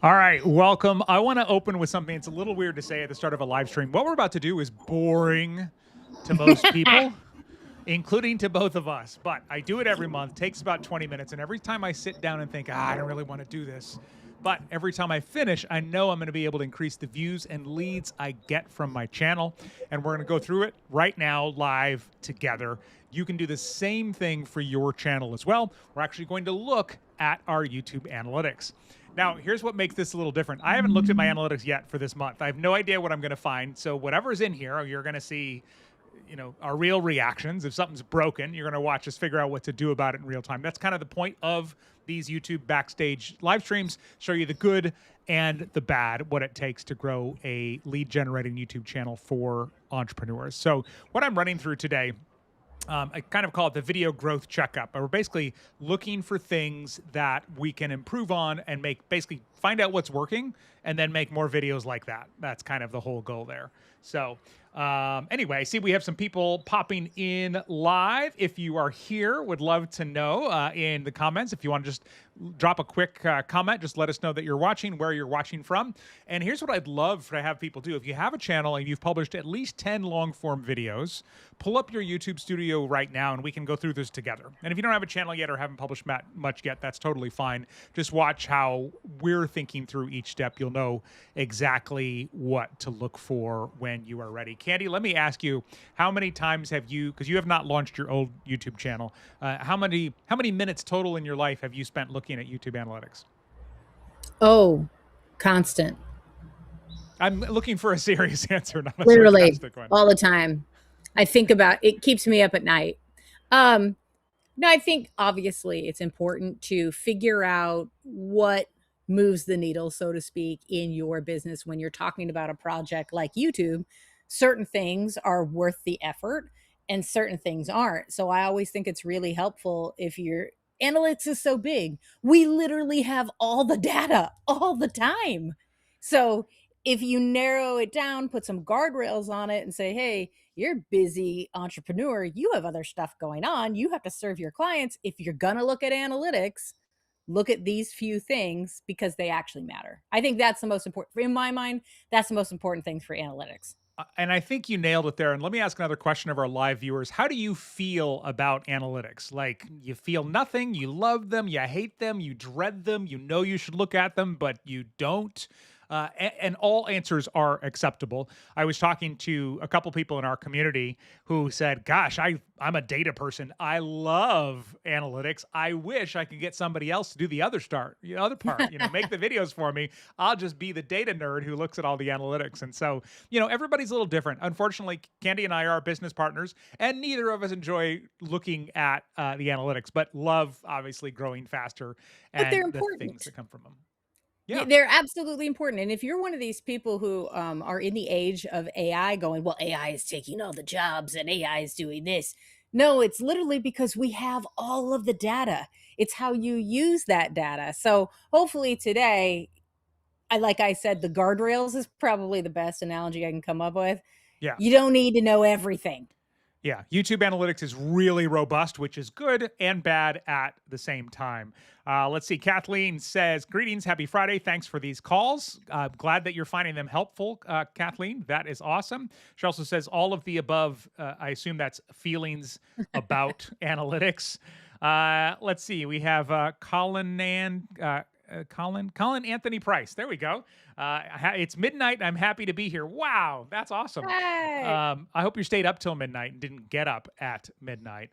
All right, welcome. I want to open with something that's a little weird to say at the start of a live stream. What we're about to do is boring to most people, including to both of us. But I do it every month. Takes about 20 minutes, and every time I sit down and think, I don't really want to do this. But every time I finish, I know I'm going to be able to increase the views and leads I get from my channel. And we're going to go through it right now live together. You can do the same thing for your channel as well. We're actually going to look at our YouTube analytics. Now, here's what makes this a little different. I haven't looked at my analytics yet for this month. I have no idea what I'm going to find. So whatever's in here, you're going to see, our real reactions. If something's broken, you're going to watch us figure out what to do about it in real time. That's kind of the point of these YouTube Backstage live streams, show you the good and the bad, what it takes to grow a lead generating YouTube channel for entrepreneurs. So what I'm running through today, I kind of call it the video growth checkup. We're basically looking for things that we can improve on and basically find out what's working and then make more videos like that. That's kind of the whole goal there. So anyway, I see we have some people popping in live. If you are here, would love to know in the comments. If you want to just drop a quick comment, just let us know that you're watching, where you're watching from. And here's what I'd love to have people do. If you have a channel and you've published at least 10 long form videos, pull up your YouTube studio right now and we can go through this together. And if you don't have a channel yet or haven't published much yet, that's totally fine. Just watch how we're thinking through each step. You'll know exactly what to look for when you are ready. Candy, let me ask you, how many times have you, because you have not launched your old YouTube channel, how many minutes total in your life have you spent looking at YouTube analytics? Oh, constant. I'm looking for a serious answer, not a Literally sarcastic one. all the time. I think about it, keeps me up at night. No, I think obviously it's important to figure out what moves the needle, so to speak, in your business when you're talking about a project like YouTube. Certain things are worth the effort and certain things aren't. So I always think it's really helpful if your analytics is so big. We literally have all the data all the time. So if you narrow it down, put some guardrails on it and say, hey, you're a busy entrepreneur. You have other stuff going on. You have to serve your clients. If you're going to look at analytics, look at these few things because they actually matter. I think that's the most important, in my mind, that's the most important thing for analytics. And I think you nailed it there. And let me ask another question of our live viewers. How do you feel about analytics? Like, you feel nothing, you love them, you hate them, you dread them, you know you should look at them, but you don't? And all answers are acceptable. I was talking to a couple people in our community who said, gosh, I'm a data person. I love analytics. I wish I could get somebody else to do the other part, make the videos for me. I'll just be the data nerd who looks at all the analytics. And so, everybody's a little different. Unfortunately, Candy and I are business partners, and neither of us enjoy looking at the analytics, but love obviously growing faster But they're and the important. things that come from them. Yeah, Yeah. they're absolutely important. And if you're one of these people who are in the age of AI going, well, AI is taking all the jobs and AI is doing this. No, it's literally because we have all of the data. It's how you use that data. So hopefully today, like I said, the guardrails is probably the best analogy I can come up with. Yeah. You don't need to know everything. Yeah, YouTube analytics is really robust, which is good and bad at the same time. Let's see. Kathleen says, greetings, happy Friday. Thanks for these calls. Glad that you're finding them helpful, Kathleen. That is awesome. She also says, all of the above, I assume that's feelings about analytics. Let's see. We have Colin Anthony Price. There we go. It's midnight. I'm happy to be here. Wow, that's awesome. Hey. I hope you stayed up till midnight and didn't get up at midnight.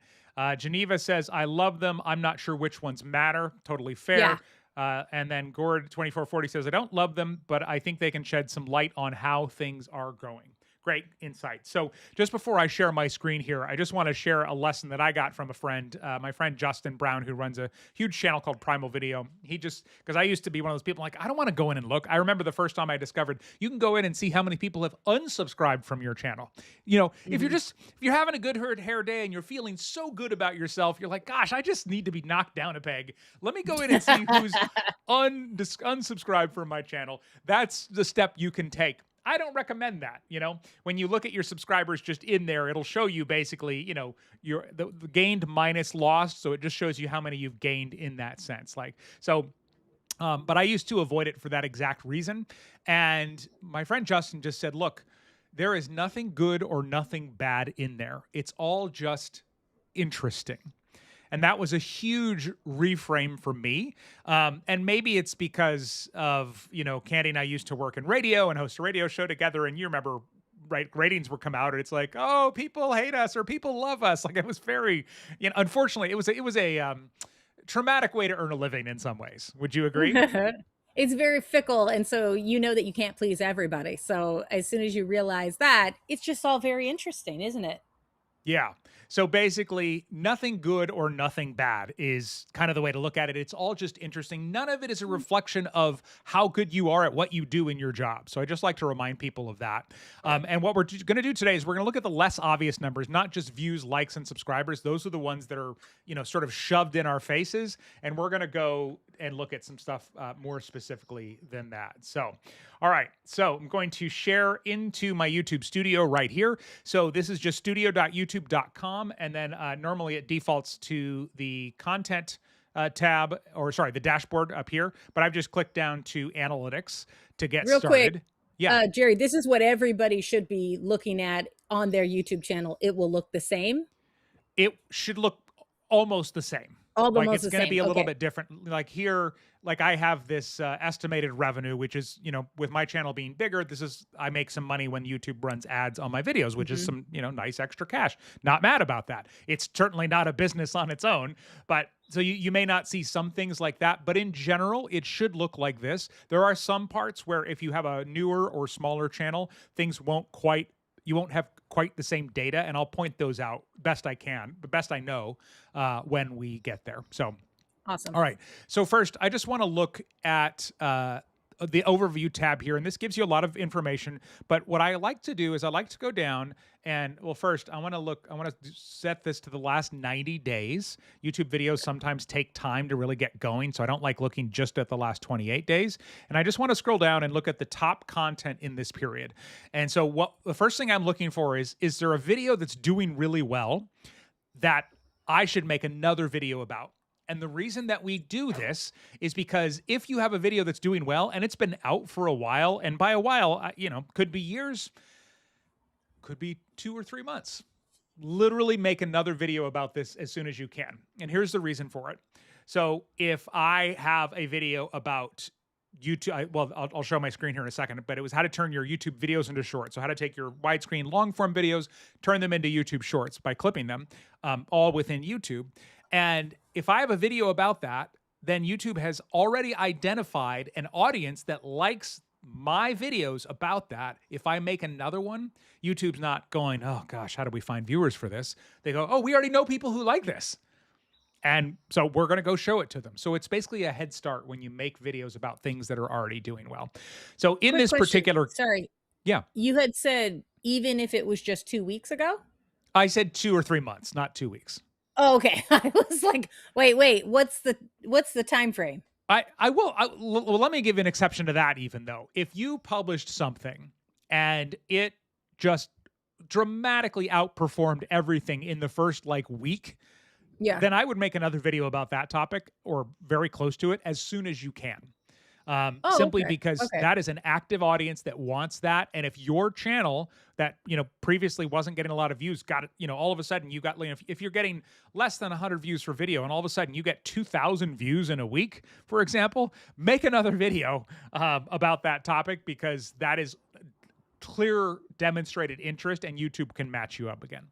Geneva says, I love them. I'm not sure which ones matter. Totally fair. Yeah. And then Gord2440 says, I don't love them, but I think they can shed some light on how things are going. Great insight. So just before I share my screen here, I just want to share a lesson that I got from a friend, my friend Justin Brown, who runs a huge channel called Primal Video. Because I used to be one of those people like, I don't want to go in and look. I remember the first time I discovered you can go in and see how many people have unsubscribed from your channel. If you're having a good hair day and you're feeling so good about yourself, you're like, gosh, I just need to be knocked down a peg. Let me go in and see who's unsubscribed from my channel. That's the step you can take. I don't recommend that. When you look at your subscribers just in there, it'll show you basically, your the gained minus lost. So it just shows you how many you've gained in that sense. So But I used to avoid it for that exact reason. And my friend Justin just said, look, there is nothing good or nothing bad in there. It's all just interesting. And that was a huge reframe for me. And maybe it's because of, Candy and I used to work in radio and host a radio show together. And you remember, right, ratings would come out and it's like, oh, people hate us or people love us. Like it was very, unfortunately, it was a traumatic way to earn a living in some ways. Would you agree? It's very fickle, and so you know that you can't please everybody. So as soon as you realize that, it's just all very interesting, isn't it? Yeah. So basically, nothing good or nothing bad is kind of the way to look at it. It's all just interesting. None of it is a reflection of how good you are at what you do in your job. So I just like to remind people of that. And what we're going to do today is we're going to look at the less obvious numbers, not just views, likes, and subscribers. Those are the ones that are, sort of shoved in our faces. And we're going to go and look at some stuff more specifically than that. So, all right. So I'm going to share into my YouTube studio right here. So this is just studio.youtube.com. And then normally it defaults to the content tab, or sorry, the dashboard up here. But I've just clicked down to analytics to get Real started. quick, Yeah. Jerry, this is what everybody should be looking at on their YouTube channel. It will look the same. It should look almost the same. Like it's going to be a little bit different. Like here, like I have this estimated revenue, which is, with my channel being bigger, I make some money when YouTube runs ads on my videos, which is some, nice extra cash. Not mad about that. It's certainly not a business on its own, but so you may not see some things like that, but in general, it should look like this. There are some parts where if you have a newer or smaller channel, you won't have quite the same data, and I'll point those out best I can, the best I know when we get there. So, awesome. All right. So first, I just want to look at the overview tab here, and this gives you a lot of information. But what I like to do is I like to go down and, well, first I want to set this to the last 90 days. YouTube videos sometimes take time to really get going, so I don't like looking just at the last 28 days. And I just want to scroll down and look at the top content in this period. And so the first thing I'm looking for is there a video that's doing really well that I should make another video about? And the reason that we do this is because if you have a video that's doing well and it's been out for a while, and by a while, could be years, could be 2 or 3 months, literally make another video about this as soon as you can. And here's the reason for it. So if I have a video about YouTube, I'll show my screen here in a second, but it was how to turn your YouTube videos into shorts. So how to take your widescreen long form videos, turn them into YouTube shorts by clipping them, all within YouTube. And if I have a video about that, then YouTube has already identified an audience that likes my videos about that. If I make another one, YouTube's not going, oh gosh, how do we find viewers for this? They go, oh, we already know people who like this. And so we're going to go show it to them. So it's basically a head start when you make videos about things that are already doing well. So in this particular... Sorry. Yeah. You had said even if it was just 2 weeks ago? I said 2 or 3 months, not 2 weeks. Oh, okay. I was like, wait, what's the time frame? Well, let me give an exception to that even though. If you published something and it just dramatically outperformed everything in the first week, then I would make another video about that topic or very close to it as soon as you can. Simply because that is an active audience that wants that. And if your channel that, previously wasn't getting a lot of views got it, all of a sudden you got, if you're getting less than 100 views for video and all of a sudden you get 2,000 views in a week, for example, make another video about that topic because that is clear demonstrated interest and YouTube can match you up again.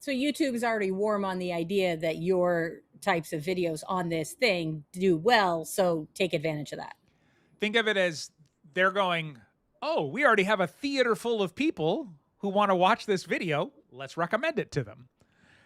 So YouTube is already warm on the idea that your types of videos on this thing do well. So take advantage of that. Think of it as they're going, oh, we already have a theater full of people who want to watch this video. Let's recommend it to them.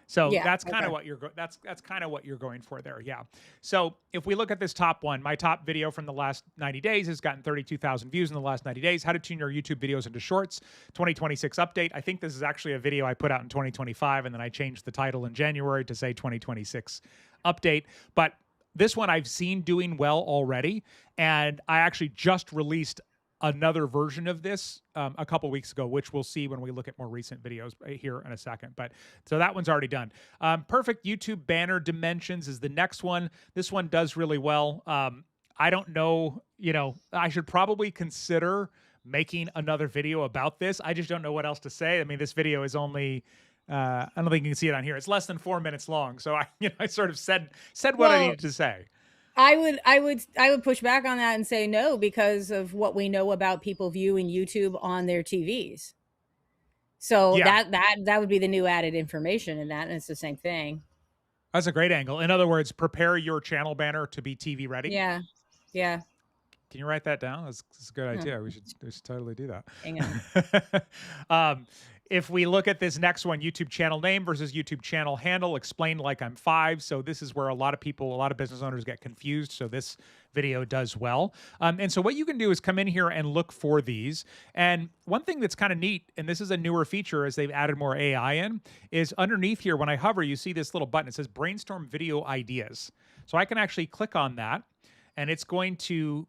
So that's kind of what that's kind of what you're going for there. Yeah. So if we look at this top one, my top video from the last 90 days has gotten 32,000 views in the last 90 days. How to tune your YouTube videos into shorts, 2026 update. I think this is actually a video I put out in 2025 and then I changed the title in January to say 2026 update. But this one I've seen doing well already, and I actually just released another version of this a couple weeks ago, which we'll see when we look at more recent videos here in a second. But so that one's already done. Perfect YouTube banner dimensions is the next one. This one does really well. I don't know, I should probably consider making another video about this. I just don't know what else to say. I mean, this video is only I don't think you can see it on here. It's less than 4 minutes long. So I sort of said what I Well, needed to say. I would push back on that and say no, because of what we know about people viewing YouTube on their TVs. So Yeah, that would be the new added information in that, and it's the same thing. that's a great angle. In other words, prepare your channel banner to be TV ready. Yeah. Yeah. Can you write that down? That's a good Huh. idea. We should totally do Hang on. that. If we look at this next one, YouTube channel name versus YouTube channel handle, explained like I'm 5. So this is where a lot of business owners get confused. So this video does well. And so what you can do is come in here and look for these. And one thing that's kind of neat, and this is a newer feature as they've added more AI in, is underneath here, when I hover, you see this little button. It says brainstorm video ideas. So I can actually click on that, and it's going to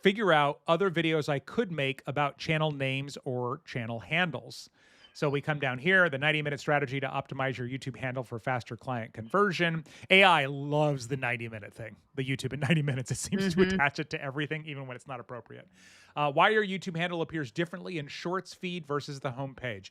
figure out other videos I could make about channel names or channel handles. So we come down here, the 90-minute strategy to optimize your YouTube handle for faster client conversion. AI loves the 90-minute thing, the YouTube in 90 minutes. It seems to attach it to everything, even when it's not appropriate. Why your YouTube handle appears differently in Shorts feed versus the homepage.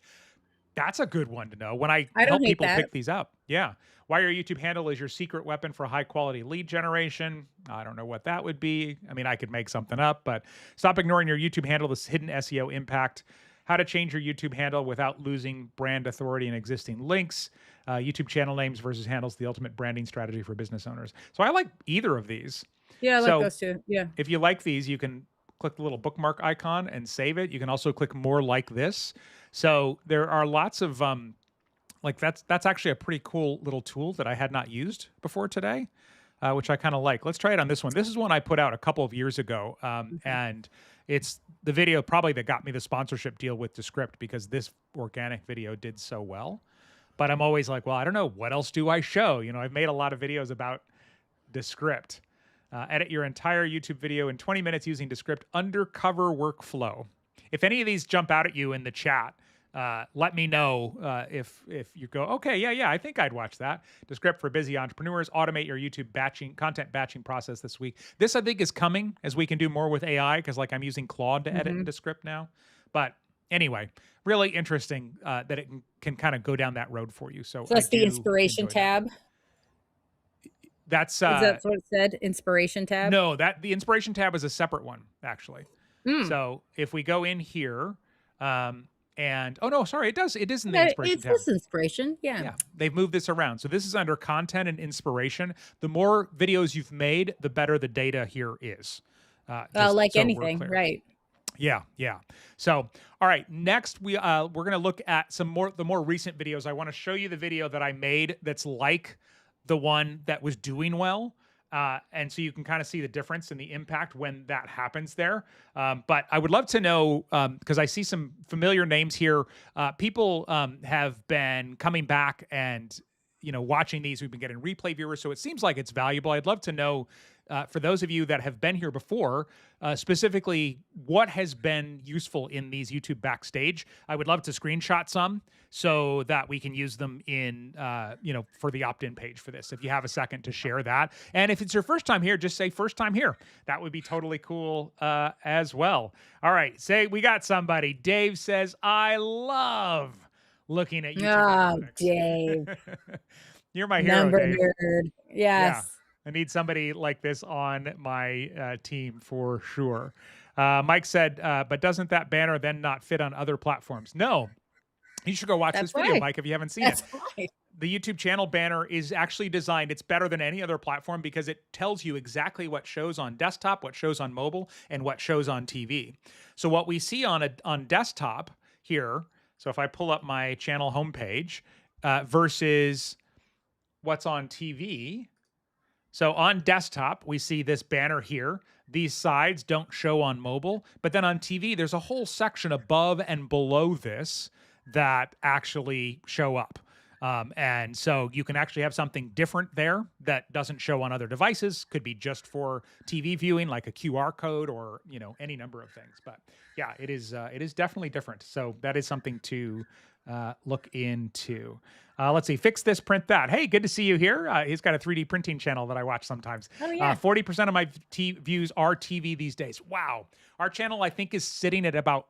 That's a good one to know when I don't help hate people that. pick these up. Yeah. Why your YouTube handle is your secret weapon for high quality lead generation. I don't know what that would be. I mean, I could make something up, but stop ignoring your YouTube handle, this hidden SEO impact. How to change your YouTube handle without losing brand authority and existing links. YouTube channel names versus handles, the ultimate branding strategy for business owners. So I like either of these. Yeah, I like So those two. Yeah. if you like these, you can click the little bookmark icon and save it. You can also click more like this. So there are lots of like that's actually a pretty cool little tool that I had not used before today, which I kind of like. Let's try it on this one. This is one I put out a couple of years ago, and it's the video probably that got me the sponsorship deal with Descript, because this organic video did so well. But I'm always like, well, I don't know, what else do I show? I've made a lot of videos about Descript. Edit your entire YouTube video in 20 minutes using Descript undercover workflow. If any of these jump out at you in the chat, let me know if you go, okay, yeah, I think I'd watch that. Descript for busy entrepreneurs. Automate your YouTube content batching process this week. This, I think, is coming as we can do more with AI, because like I'm using Claude to edit in Descript now. But anyway, really interesting that it can kind of go down that road for you. So that's the do inspiration enjoy that. tab. That's Is that what it said? Inspiration tab? no, the inspiration tab is a separate one, actually. So if we go in here, and oh no, sorry, it is in the inspiration tab. It's this inspiration. Yeah. Yeah, they've moved this around. So this is under content and inspiration. The more videos you've made, the better the data here is. Like anything, right? Yeah. So, all right, next we're going to look at the more recent videos. I want to show you the video that I made that's like the one that was doing well. And so you can kind of see the difference in the impact when that happens there. But I would love to know, because I see some familiar names here. People have been coming back and watching these. We've been getting replay viewers, so it seems like it's valuable. I'd love to know, for those of you that have been here before, specifically what has been useful in these YouTube Backstage. I would love to screenshot some so that we can use them in, for the opt-in page for this. If you have a second to share that. And if it's your first time here, just say first time here. That would be totally cool as well. All right, say we got somebody. Dave says, I love looking at YouTube. Oh, Dave. You're my hero, Number Dave. nerd. Yes. Yeah. I need somebody like this on my team for sure. Mike said, but doesn't that banner then not fit on other platforms? No. You should go watch this video, right. Mike, if you haven't seen That's it. right. The YouTube channel banner is actually designed, it's better than any other platform because it tells you exactly what shows on desktop, what shows on mobile, and what shows on TV. So what we see on desktop here, so if I pull up my channel homepage versus what's on TV. So on desktop, we see this banner here. These sides don't show on mobile, but then on TV, there's a whole section above and below this that actually show up. And so you can actually have something different there that doesn't show on other devices. Could be just for TV viewing, like a QR code or, any number of things. But yeah, it is definitely different. So that is something to look into. Let's see. Fix this, print that. Hey, good to see you here. He's got a 3D printing channel that I watch sometimes. Oh yeah. 40% of my views are TV these days. Wow. Our channel, I think, is sitting at about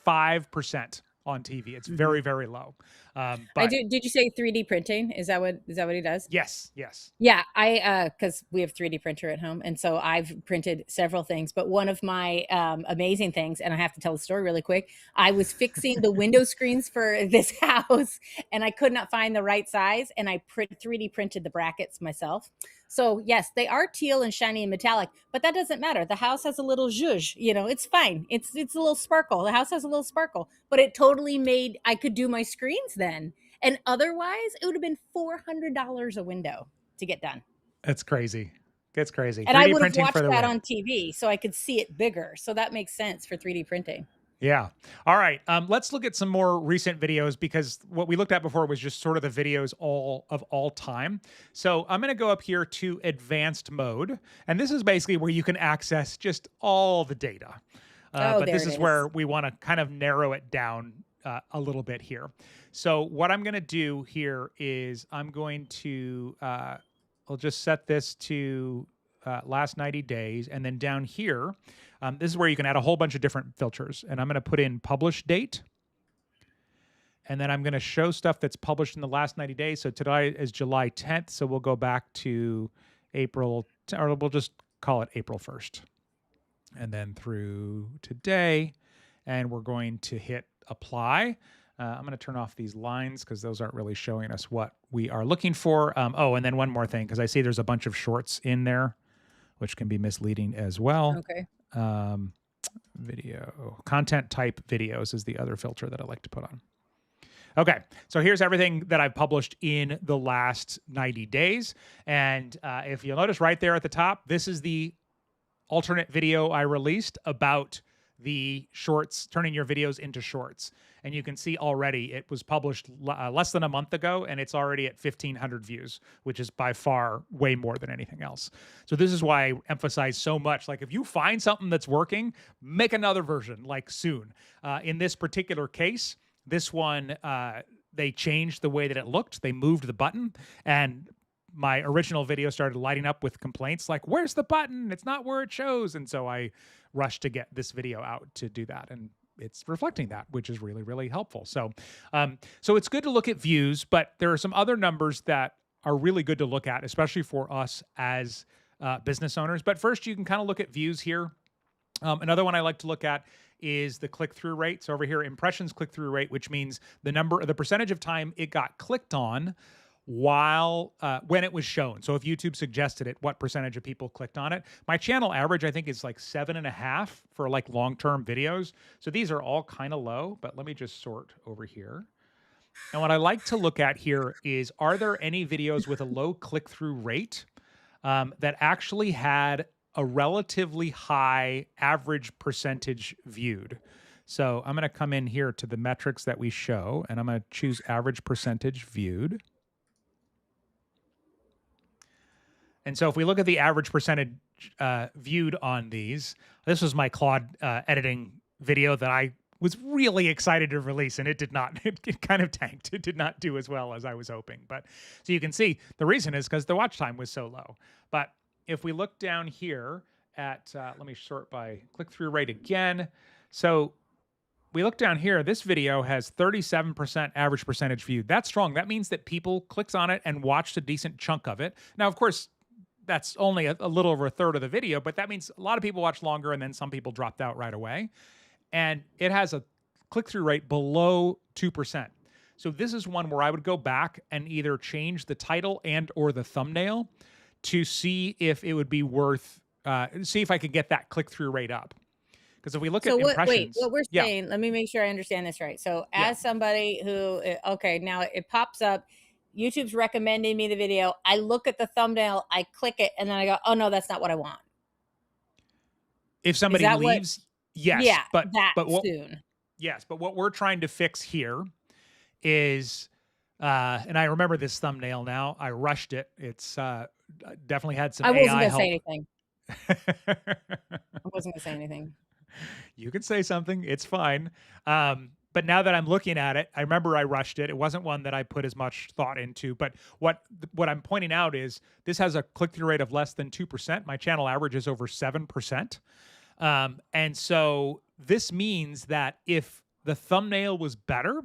5% on TV. It's very, very low. I But do. Did you say 3D printing? Is that what he does? yes, yes. Yeah, I because we have 3D printer at home, and so I've printed several things. But one of my amazing things, and I have to tell the story really quick. I was fixing the window screens for this house, and I could not find the right size, and I 3D printed the brackets myself. So yes, they are teal and shiny and metallic, but that doesn't matter. The house has a little zhuzh, it's fine. It's a little sparkle. The house has a little sparkle, but it totally made I could do my screens then. And otherwise, it would have been $400 a window to get done. It's crazy. It's crazy. And I 3D would have printing watched for the that win. on TV, so I could see it bigger. So that makes sense for 3D printing. Yeah. All right. Let's look at some more recent videos, because what we looked at before was just sort of the videos all time. So I'm going to go up here to advanced mode. And this is basically where you can access just all the data. But this is where we want to kind of narrow it down a little bit here. So what I'm going to do here is I'm going to, I'll just set this to last 90 days. And then down here, this is where you can add a whole bunch of different filters. And I'm going to put in publish date. And then I'm going to show stuff that's published in the last 90 days. So today is July 10th. So we'll go back to April, or we'll just call it April 1st. And then through today. And we're going to hit apply. I'm going to turn off these lines because those aren't really showing us what we are looking for. Oh, and then one more thing, because I see there's a bunch of shorts in there, which can be misleading as well. Okay. Video content type videos is the other filter that I like to put on. Okay, so here's everything that I've published in the last 90 days. And if you'll notice right there at the top, this is the alternate video I released about the shorts, turning your videos into shorts. And you can see already it was published less than a month ago, and it's already at 1,500 views, which is by far way more than anything else. So this is why I emphasize so much, like, if you find something that's working, make another version, like, soon. In this particular case, this one, they changed the way that it looked. They moved the button, and my original video started lighting up with complaints like, where's the button? It's not where it shows. And so I rushed to get this video out to do that. And it's reflecting that, which is really, really helpful. So, so it's good to look at views, but there are some other numbers that are really good to look at, especially for us as business owners. But first, you can kind of look at views here. Another one I like to look at is the click-through rate. So over here, impressions click-through rate, which means the percentage of time it got clicked on while when it was shown. So if YouTube suggested it, what percentage of people clicked on it? My channel average, I think, is like 7.5 for like long-term videos. So these are all kind of low, but let me just sort over here. And what I like to look at here is, are there any videos with a low click-through rate that actually had a relatively high average percentage viewed? So I'm going to come in here to the metrics that we show, and I'm going to choose average percentage viewed. And so if we look at the average percentage viewed on these, this was my Claude editing video that I was really excited to release, and it did not. It kind of tanked. It did not do as well as I was hoping. But so you can see the reason is because the watch time was so low. But if we look down here at, let me sort by click-through rate again. So we look down here, this video has 37% average percentage viewed. That's strong. That means that people clicked on it and watched a decent chunk of it. Now, of course, that's only a little over a third of the video, but that means a lot of people watched longer, and then some people dropped out right away. And it has a click-through rate below 2%. So this is one where I would go back and either change the title and or the thumbnail to see if it would be worth, see if I could get that click-through rate up. Because if we look at impressions... Wait, what we're saying, let me make sure I understand this right. So as somebody who, okay, now it pops up, YouTube's recommending me the video. I look at the thumbnail, I click it, and then I go, oh no, that's not what I want. If somebody leaves, yes. Yeah, but what, soon. Yes, but what we're trying to fix here is, and I remember this thumbnail now. I rushed it. It's definitely had some AI help. I wasn't going to say anything. I wasn't going to say anything. You can say something. It's fine. But But now that I'm looking at it, I remember I rushed it. It wasn't one that I put as much thought into. But what I'm pointing out is this has a click-through rate of less than 2%. My channel average is over 7%. And so this means that if the thumbnail was better,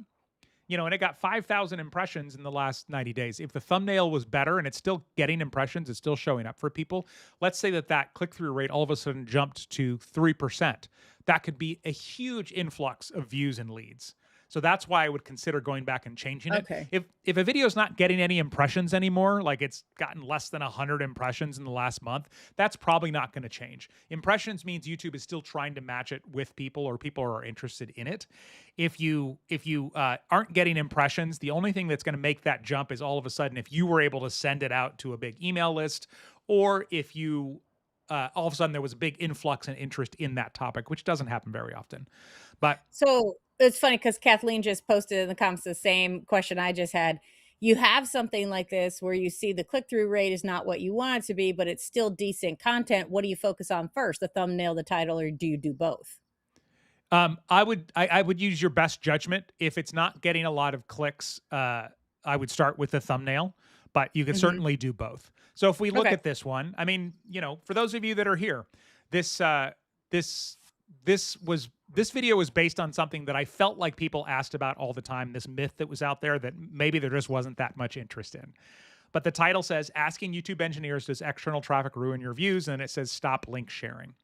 and it got 5,000 impressions in the last 90 days. If the thumbnail was better and it's still getting impressions, it's still showing up for people. Let's say that click-through rate all of a sudden jumped to 3%. That could be a huge influx of views and leads. So that's why I would consider going back and changing it. Okay. If a video is not getting any impressions anymore, like it's gotten less than 100 impressions in the last month, that's probably not going to change. Impressions means YouTube is still trying to match it with people, or people are interested in it. If you aren't getting impressions, the only thing that's going to make that jump is all of a sudden if you were able to send it out to a big email list, or if you all of a sudden there was a big influx and interest in that topic, which doesn't happen very often. But so it's funny because Kathleen just posted in the comments the same question I just had. You have something like this where you see the click-through rate is not what you want it to be, but it's still decent content. What do you focus on first, the thumbnail, the title, or do you do both? I would use your best judgment. If it's not getting a lot of clicks, I would start with the thumbnail, but you can certainly do both. So if we look at this one, I mean, for those of you that are here, this video was based on something that I felt like people asked about all the time, this myth that was out there that maybe there just wasn't that much interest in. But the title says, asking YouTube engineers, does external traffic ruin your views? And it says, stop link sharing.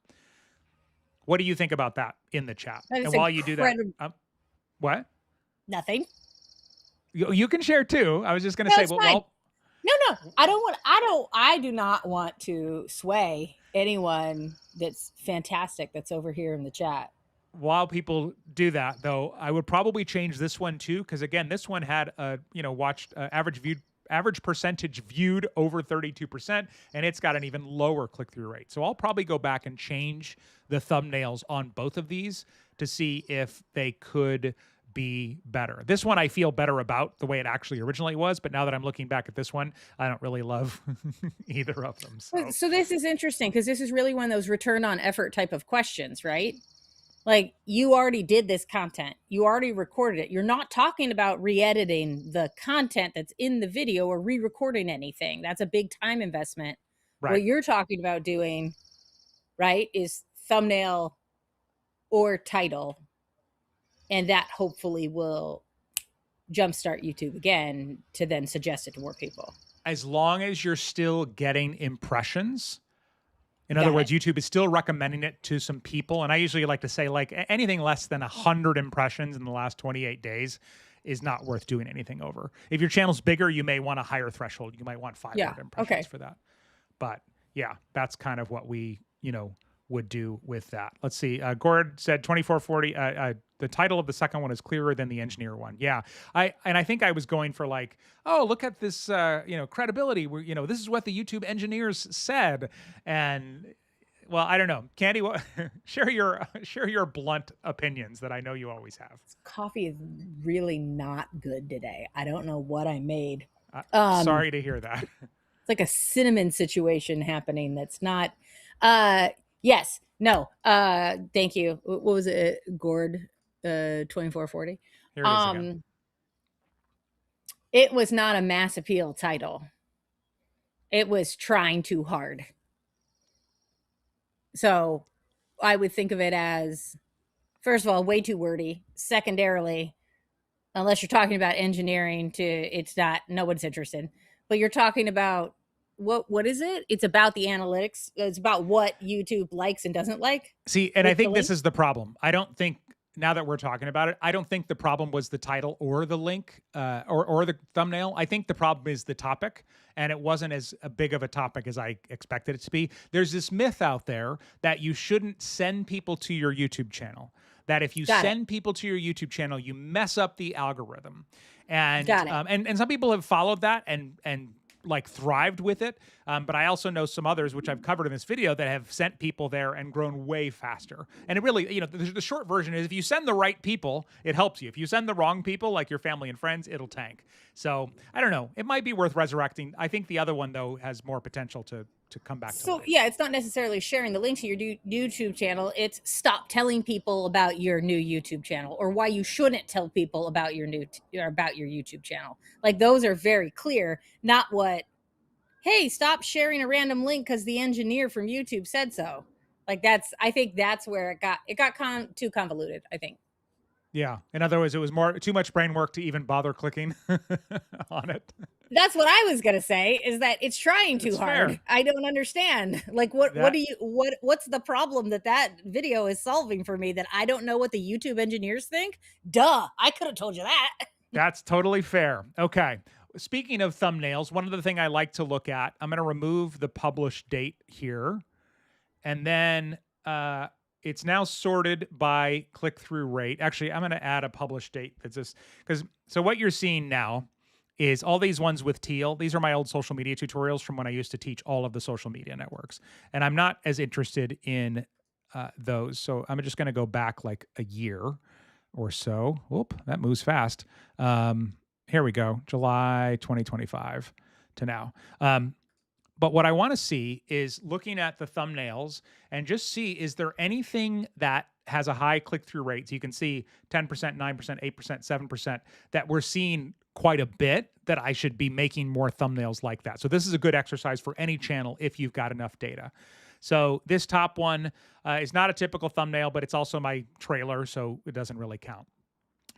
What do you think about that in the chat? And while you do that, what? Nothing. You can share too. I was just going to say, well, no, I do not want to sway anyone that's fantastic that's over here in the chat. While people do that, though, I would probably change this one too, because again, this one had watched average percentage viewed over 32%, and it's got an even lower click-through rate. So I'll probably go back and change the thumbnails on both of these to see if they could be better. This one I feel better about the way it actually originally was, but now that I'm looking back at this one, I don't really love either of them. So this is interesting because this is really one of those return on effort type of questions, right? Like, you already did this content. You already recorded it. You're not talking about re-editing the content that's in the video or re-recording anything. That's a big time investment. Right. What you're talking about doing, right, is thumbnail or title. And that hopefully will jumpstart YouTube again to then suggest it to more people. As long as you're still getting impressions. In other words, YouTube is still recommending it to some people. And I usually like to say, like, anything less than 100 impressions in the last 28 days is not worth doing anything over. If your channel's bigger, you may want a higher threshold. You might want 500 impressions for that. But yeah, that's kind of what we, would do with that. Let's see. Gord said 2440. The title of the second one is clearer than the engineer one. Yeah. I think I was going for like, oh, look at this, credibility. This is what the YouTube engineers said. And well, I don't know. Candy, share your blunt opinions that I know you always have. Coffee is really not good today. I don't know what I made. Sorry to hear that. It's like a cinnamon situation happening. That's not, yes, no, thank you. What was it? Gord, 2440. Here it is again. It was not a mass appeal title. It was trying too hard. So I would think of it as, first of all, way too wordy. Secondarily, unless you're talking about engineering, it's not, no one's interested. But you're talking about, what is it? It's about the analytics. It's about what YouTube likes and doesn't like. See, and I think this is the problem. I don't think, now that we're talking about it, I don't think the problem was the title or the link or the thumbnail. I think the problem is the topic, and it wasn't as big of a topic as I expected it to be. There's this myth out there that you shouldn't send people to your YouTube channel, that if you send people to your YouTube channel, you mess up the algorithm. And and some people have followed that and like thrived with it. But I also know some others, which I've covered in this video, that have sent people there and grown way faster. And it really, the short version is if you send the right people, it helps you. If you send the wrong people, like your family and friends, it'll tank. So I don't know. It might be worth resurrecting. I think the other one, though, has more potential to come back to So life. yeah, it's not necessarily sharing the link to your YouTube channel. It's stop telling people about your new YouTube channel, or why you shouldn't tell people about your about your YouTube channel. Like those are very clear, not what, hey, stop sharing a random link because the engineer from YouTube said so. Like I think that's where it got too convoluted, I think. Yeah. In other words, it was too much brain work to even bother clicking on it. That's what I was gonna say, is that it's trying too It's hard. fair. I don't understand. Like what's the problem that video is solving for me that I don't know what the YouTube engineers think? Duh, I could have told you that. That's totally fair. Okay. Speaking of thumbnails, one other thing I like to look at, I'm going to remove the published date here. And then it's now sorted by click-through rate. Actually, I'm going to add a published date that's this, so what you're seeing now is all these ones with teal. These are my old social media tutorials from when I used to teach all of the social media networks. And I'm not as interested in those. So I'm just going to go back like a year or so. Whoop, that moves fast. Here we go, July 2025 to now. But what I want to see is looking at the thumbnails and just see, is there anything that has a high click-through rate? So you can see 10%, 9%, 8%, 7% that we're seeing quite a bit, that I should be making more thumbnails like that. So this is a good exercise for any channel if you've got enough data. So this top one is not a typical thumbnail, but it's also my trailer, so it doesn't really count.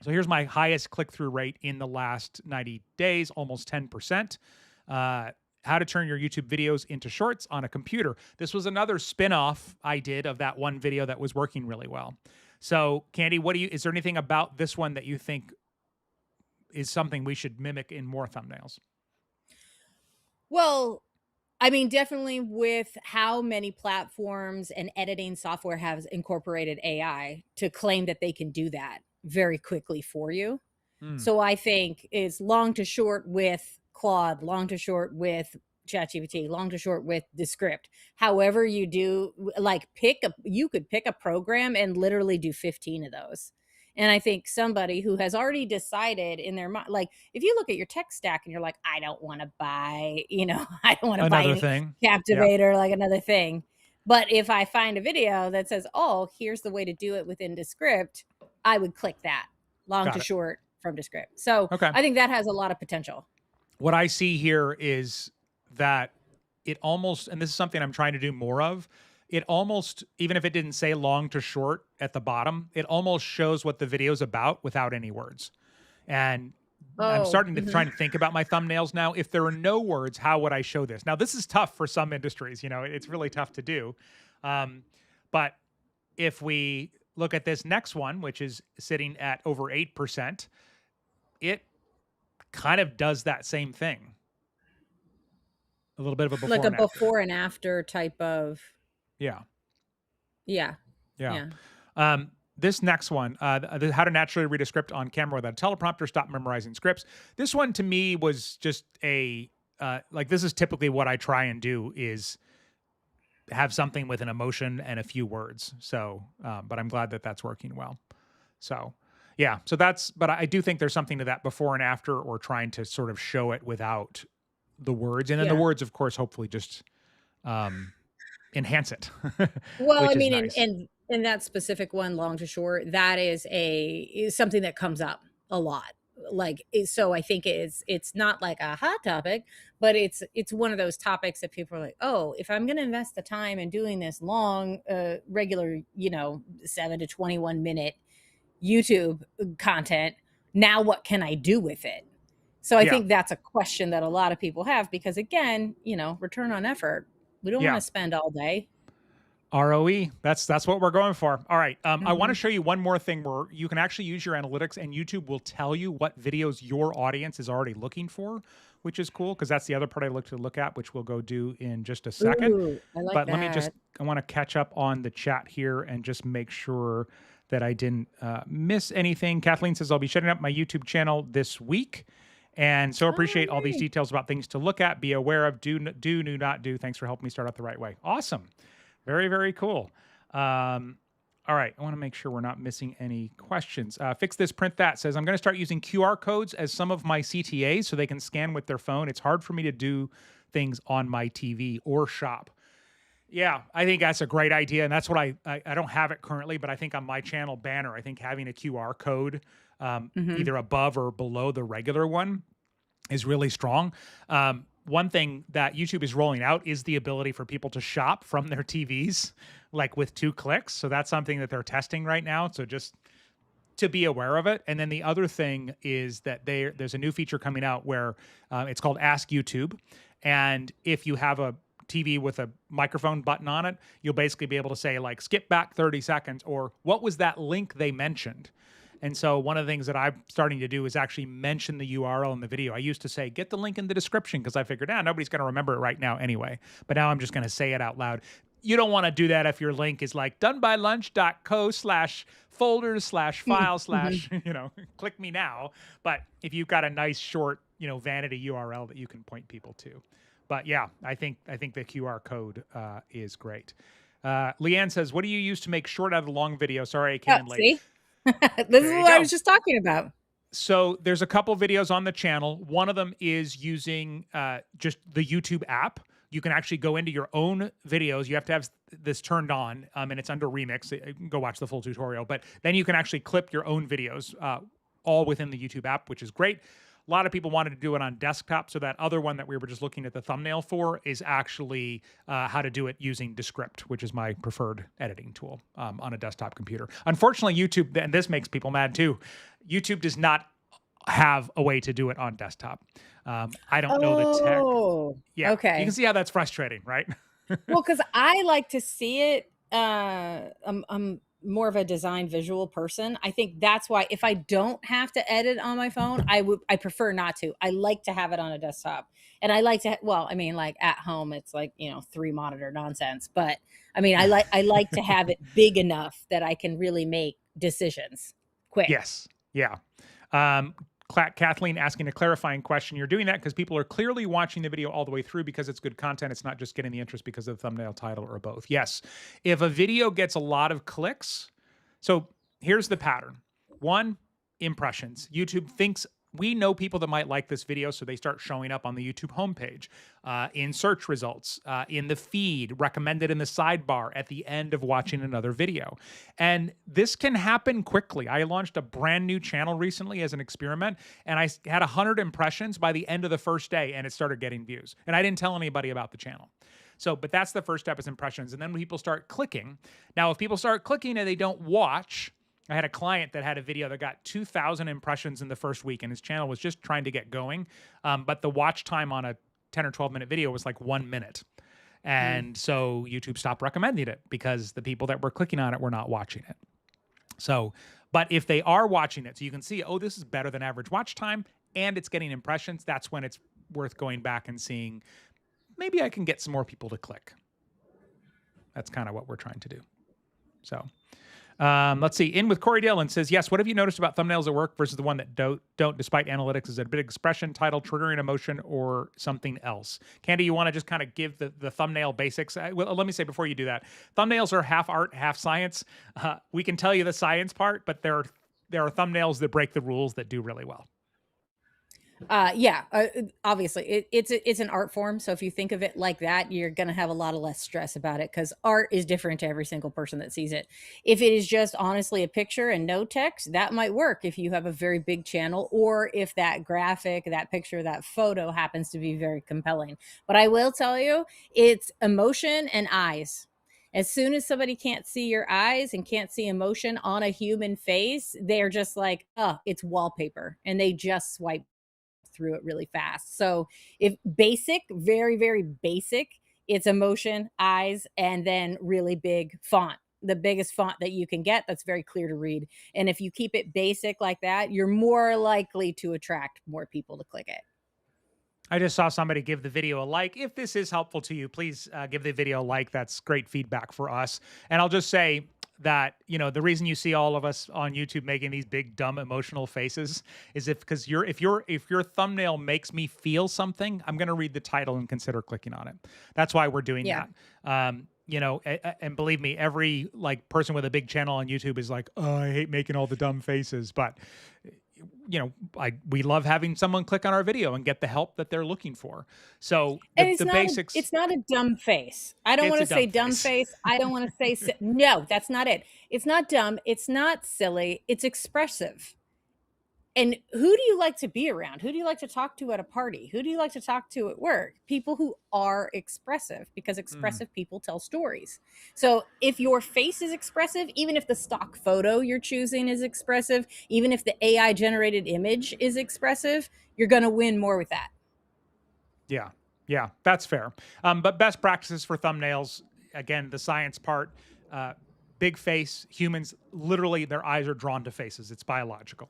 So here's my highest click-through rate in the last 90 days, almost 10%. How to turn your YouTube videos into shorts on a computer. This was another spin-off I did of that one video that was working really well. So Candy, is there anything about this one that you think is something we should mimic in more thumbnails? Well, I mean, definitely with how many platforms and editing software has incorporated AI to claim that they can do that very quickly for you. So I think it's long to short with Claude, long to short with ChatGPT, long to short with Descript. However you do, like you could pick a program and literally do 15 of those. And I think somebody who has already decided in their mind, like if you look at your tech stack and you're like, I don't want to buy, I don't want to buy thing. Captivator, like another thing. But if I find a video that says, oh, here's the way to do it within Descript, I would click that long to short from Descript. So I think that has a lot of potential. What I see here is that it almost, and this is something I'm trying to do more of, it almost, even if it didn't say long to short at the bottom, it almost shows what the video's about without any words. And I'm starting to try to think about my thumbnails now. If there are no words, how would I show this? Now, this is tough for some industries. It's really tough to do. But if we look at this next one, which is sitting at over 8%, it kind of does that same thing. A little bit of a before, like a before and after type of. Yeah. This next one, how to naturally read a script on camera without a teleprompter, stop memorizing scripts. This one to me was just this is typically what I try and do, is have something with an emotion and a few words. So, but I'm glad that that's working well. So yeah, but I do think there's something to that before and after, or trying to sort of show it without the words. And then the words, of course, hopefully just enhance it. Well, I mean, nice. in that specific one, long to short, that is something that comes up a lot. So I think it's not like a hot topic, but it's one of those topics that people are like, oh, if I'm going to invest the time in doing this long, regular, 7 to 21 minute YouTube content, now what can I do with it? So I think that's a question that a lot of people have, because again, return on effort. We don't want to spend all day. ROE, that's what we're going for. All right. I want to show you one more thing where you can actually use your analytics, and YouTube will tell you what videos your audience is already looking for, which is cool, because that's the other part I look at, which we'll go do in just a second. Ooh, I like that. Let me I want to catch up on the chat here and just make sure that I didn't miss anything. Kathleen says, I'll be shutting up my YouTube channel this week. And so appreciate all these details about things to look at, be aware of, do not do. Thanks for helping me start out the right way. Awesome. Very, very cool. All right. I want to make sure we're not missing any questions. Fix This, Print That says, I'm going to start using QR codes as some of my CTAs so they can scan with their phone. It's hard for me to do things on my TV or shop. Yeah, I think that's a great idea. And that's what I don't have it currently, but I think on my channel banner, I think having a QR code either above or below the regular one is really strong. One thing that YouTube is rolling out is the ability for people to shop from their TVs, like with 2 clicks. So that's something that they're testing right now. So just to be aware of it. And then the other thing is that there's a new feature coming out where it's called Ask YouTube. And if you have a TV with a microphone button on it, you'll basically be able to say like, skip back 30 seconds, or what was that link they mentioned? And so one of the things that I'm starting to do is actually mention the URL in the video. I used to say, get the link in the description, because I figured, nobody's going to remember it right now anyway. But now I'm just going to say it out loud. You don't want to do that if your link is like donebylunch.co/folders/file/ click me now. But if you've got a nice short, vanity URL that you can point people to. But yeah, I think the QR code is great. Leanne says, what do you use to make short out of the long video? Sorry, I came in late. See? This is what I was just talking about. So there's a couple videos on the channel. One of them is using just the YouTube app. You can actually go into your own videos. You have to have this turned on, and it's under Remix. You can go watch the full tutorial. But then you can actually clip your own videos all within the YouTube app, which is great. A lot of people wanted to do it on desktop, so that other one that we were just looking at the thumbnail for is actually how to do it using Descript, which is my preferred editing tool on a desktop computer. Unfortunately, YouTube, and this makes people mad too, YouTube does not have a way to do it on desktop. I don't know the tech. Yeah, okay. You can see how that's frustrating, right? Well, because I like to see it. I'm more of a design visual person. I think that's why if I don't have to edit on my phone, I prefer not to. I like to have it on a desktop. And I like to, like at home, it's like, 3 monitor nonsense. But I like to have it big enough that I can really make decisions quick. Yes. Yeah. Kathleen asking a clarifying question. You're doing that because people are clearly watching the video all the way through because it's good content. It's not just getting the interest because of the thumbnail, title, or both. Yes. If a video gets a lot of clicks, so here's the pattern. 1, impressions. YouTube thinks we know people that might like this video, so they start showing up on the YouTube homepage, in search results, in the feed, recommended in the sidebar at the end of watching another video. And this can happen quickly. I launched a brand new channel recently as an experiment, and I had 100 impressions by the end of the first day, and it started getting views. And I didn't tell anybody about the channel. So, but that's the first step, is impressions. And then when people start clicking, now if people start clicking and they don't watch, I had a client that had a video that got 2,000 impressions in the first week, and his channel was just trying to get going. But the watch time on a 10 or 12-minute video was like 1 minute. And so YouTube stopped recommending it because the people that were clicking on it were not watching it. So, but if they are watching it, so you can see, oh, this is better than average watch time, and it's getting impressions, that's when it's worth going back and seeing, maybe I can get some more people to click. That's kind of what we're trying to do. So... let's see. In with Corey Dillon says, yes, what have you noticed about thumbnails at work versus the one that don't despite analytics? Is it a big expression, title, triggering emotion, or something else? Candy, you want to just kind of give the thumbnail basics? Well, let me say before you do that, thumbnails are half art, half science. We can tell you the science part, but there are thumbnails that break the rules that do really well. Obviously it's an art form. So if you think of it like that, you're going to have a lot of less stress about it, because art is different to every single person that sees it. If it is just honestly a picture and no text, that might work if you have a very big channel, or if that graphic, that picture, that photo happens to be very compelling. But I will tell you, it's emotion and eyes. As soon as somebody can't see your eyes and can't see emotion on a human face, they're just like, oh, it's wallpaper, and they just swipe through it really fast. So if basic, very, very basic, it's emotion, eyes, and then really big font, the biggest font that you can get that's very clear to read. And if you keep it basic like that, you're more likely to attract more people to click it. I just saw somebody give the video a like. If this is helpful to you, please give the video a like. That's great feedback for us. And I'll just say that, the reason you see all of us on YouTube making these big, dumb, emotional faces is because if your thumbnail makes me feel something, I'm going to read the title and consider clicking on it. That's why we're doing that. And believe me, every person with a big channel on YouTube is like, oh, I hate making all the dumb faces. But we love having someone click on our video and get the help that they're looking for. So And the basics. it's not a dumb face. I don't It's want a to say dumb dumb face. face. I don't want to say no, that's not it. It's not dumb, it's not silly, it's expressive. And who do you like to be around? Who do you like to talk to at a party? Who do you like to talk to at work? People who are expressive, because expressive people tell stories. So if your face is expressive, even if the stock photo you're choosing is expressive, even if the AI generated image is expressive, you're going to win more with that. Yeah, that's fair. But best practices for thumbnails, again, the science part, big face, humans, literally their eyes are drawn to faces. It's biological.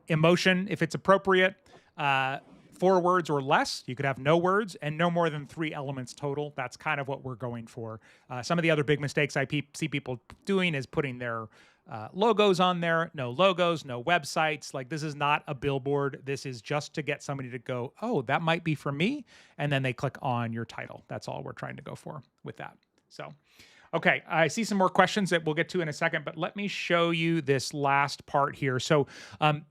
Emotion, if it's appropriate, 4 words or less. You could have no words and no more than 3 elements total. That's kind of what we're going for. Some of the other big mistakes I see people doing is putting their logos on there. No logos, no websites. Like, this is not a billboard. This is just to get somebody to go, oh, that might be for me. And then they click on your title. That's all we're trying to go for with that. So, okay, I see some more questions that we'll get to in a second, but let me show you this last part here. So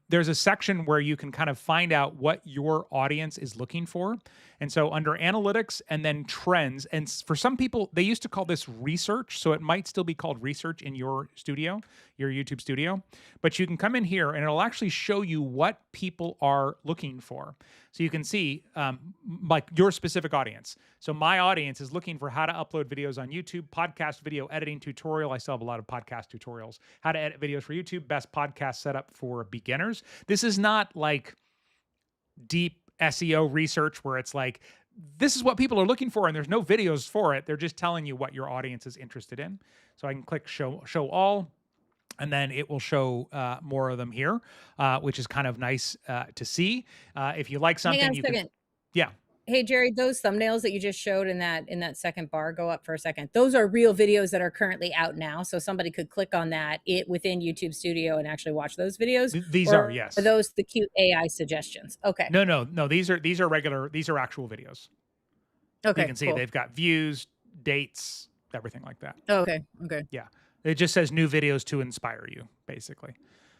there's a section where you can kind of find out what your audience is looking for. And so under analytics and then trends, and for some people, they used to call this research. So it might still be called research in your studio, your YouTube studio. But you can come in here and it'll actually show you what people are looking for. So you can see like your specific audience. So my audience is looking for how to upload videos on YouTube, podcast video editing tutorial. I still have a lot of podcast tutorials. How to edit videos for YouTube, best podcast setup for beginners. This is not like deep SEO research where it's like, this is what people are looking for and there's no videos for it. They're just telling you what your audience is interested in. So I can click show all. And then it will show more of them here, which is kind of nice to see. If you like something, Hang on a second. Yeah. Hey, Jerry, those thumbnails that you just showed in that second bar, go up for a second. Those are real videos that are currently out now. So somebody could click on that within YouTube Studio and actually watch those videos. These are, yes. Are those the cute AI suggestions? Okay. No. These are regular. These are actual videos. Okay. You can see they've got views, dates, everything like that. Okay. Yeah. It just says new videos to inspire you, basically.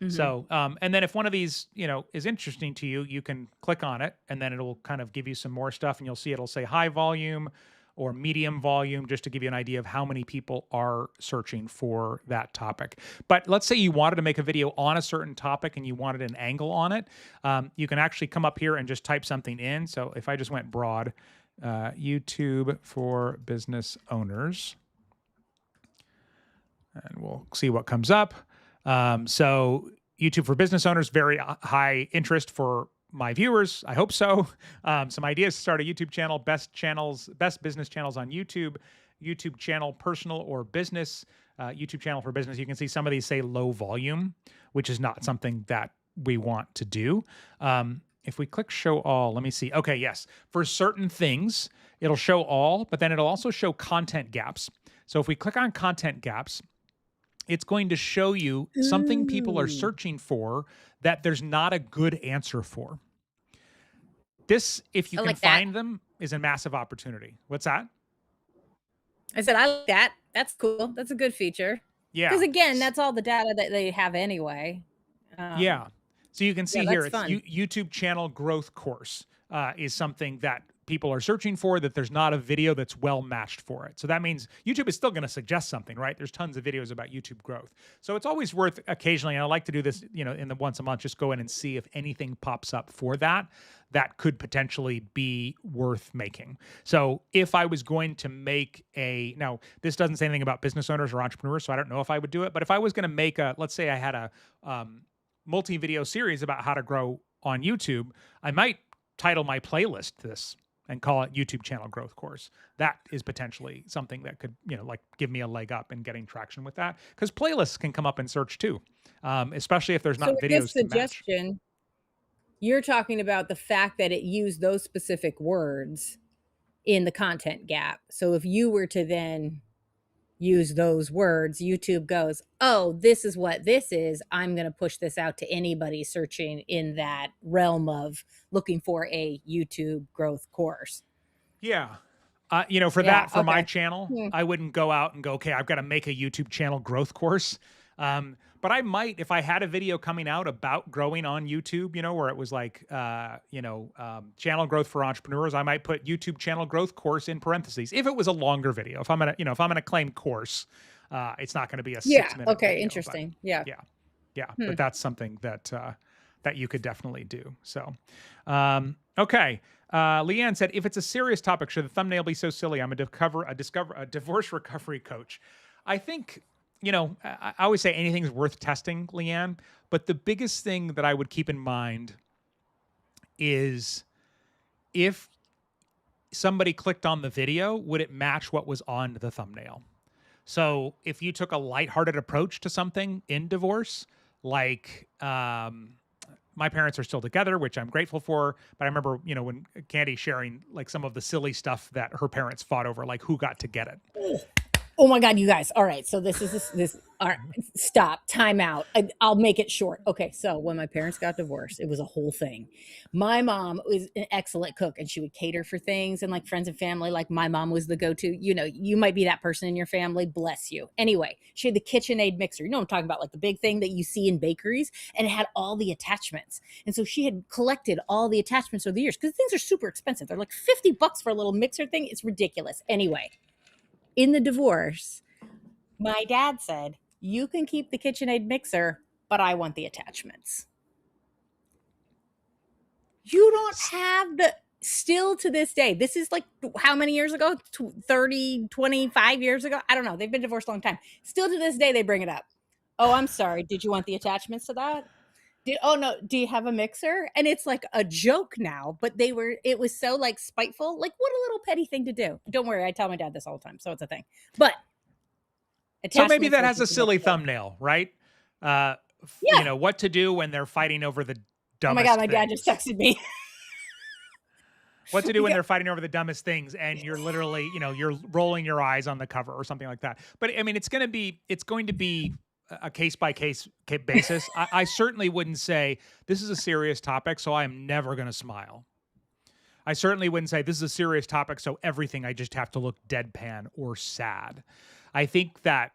So, and then if one of these, is interesting to you, you can click on it and then it'll kind of give you some more stuff and you'll see it'll say high volume or medium volume, just to give you an idea of how many people are searching for that topic. But let's say you wanted to make a video on a certain topic and you wanted an angle on it. You can actually come up here and just type something in. So if I just went broad, YouTube for business owners, and we'll see what comes up. So YouTube for business owners, very high interest for my viewers. I hope so. Some ideas to start a YouTube channel, best business channels on YouTube, YouTube channel, personal or business, YouTube channel for business. You can see some of these say low volume, which is not something that we want to do. If we click show all, let me see. Okay, yes. For certain things, it'll show all, but then it'll also show content gaps. So if we click on content gaps, it's going to show you something people are searching for that there's not a good answer for. This, if you can find them, is a massive opportunity. What's that? I said, I like that. That's cool. That's a good feature. Yeah. Because again, that's all the data that they have anyway. Yeah. So you can see here, it's YouTube channel growth course is something that people are searching for, that there's not a video that's well matched for it. So that means YouTube is still going to suggest something, right? There's tons of videos about YouTube growth. So it's always worth occasionally, and I like to do this, in the once a month, just go in and see if anything pops up for that could potentially be worth making. So if I was going to make now this doesn't say anything about business owners or entrepreneurs, so I don't know if I would do it, but if I was going to make let's say I had a multi-video series about how to grow on YouTube, I might title my playlist this and call it YouTube channel growth course. That is potentially something that could, like give me a leg up in getting traction with that, because playlists can come up in search too, especially if there's not videos to match. You're talking about the fact that it used those specific words in the content gap. So if you were to then use those words, YouTube goes, oh, this is what this is. I'm going to push this out to anybody searching in that realm of looking for a YouTube growth course. Yeah. For my channel, I wouldn't go out and go, okay, I've got to make a YouTube channel growth course. But I might, if I had a video coming out about growing on YouTube, where it was like, channel growth for entrepreneurs, I might put YouTube channel growth course in parentheses. If it was a longer video, if I'm gonna claim course, it's not going to be a 6-minute Okay. video, Interesting. Yeah. yeah. But that's something that you could definitely do. So, okay. Leanne said, if it's a serious topic, should the thumbnail be so silly? I'm a divorce recovery coach. I think, I always say anything's worth testing, Leanne. But the biggest thing that I would keep in mind is if somebody clicked on the video, would it match what was on the thumbnail? So if you took a lighthearted approach to something in divorce, like my parents are still together, which I'm grateful for. But I remember, when Candy sharing like some of the silly stuff that her parents fought over, like who got to get it. Oh my God, you guys. All right. So this. All right. Stop. Time out. I'll make it short. Okay. So when my parents got divorced, it was a whole thing. My mom was an excellent cook and she would cater for things and like friends and family. Like my mom was the go-to, you might be that person in your family. Bless you. Anyway, she had the KitchenAid mixer. You know what I'm talking about? Like the big thing that you see in bakeries, and it had all the attachments. And so she had collected all the attachments over the years because things are super expensive. They're like $50 for a little mixer thing. It's ridiculous. Anyway, in the divorce, my dad said, you can keep the KitchenAid mixer, but I want the attachments. You don't have still to this day, this is like how many years ago? 30, 25 years ago? I don't know. They've been divorced a long time. Still to this day, they bring it up. Oh, I'm sorry. Did you want the attachments to that? Oh no, do you have a mixer? And it's like a joke now, but it was so like spiteful. Like what a little petty thing to do. Don't worry, I tell my dad this all the time, so it's a thing. But so maybe that has a silly thumbnail, right? What to do when they're fighting over the dumbest Oh my God, my dad things. just texted me. What to do when they're fighting over the dumbest things, and you're literally, you're rolling your eyes on the cover or something like that. But I mean, it's going to be a case-by-case basis. I certainly wouldn't say this is a serious topic, so I'm never going to smile. I certainly wouldn't say this is a serious topic, so everything I just have to look deadpan or sad. I think that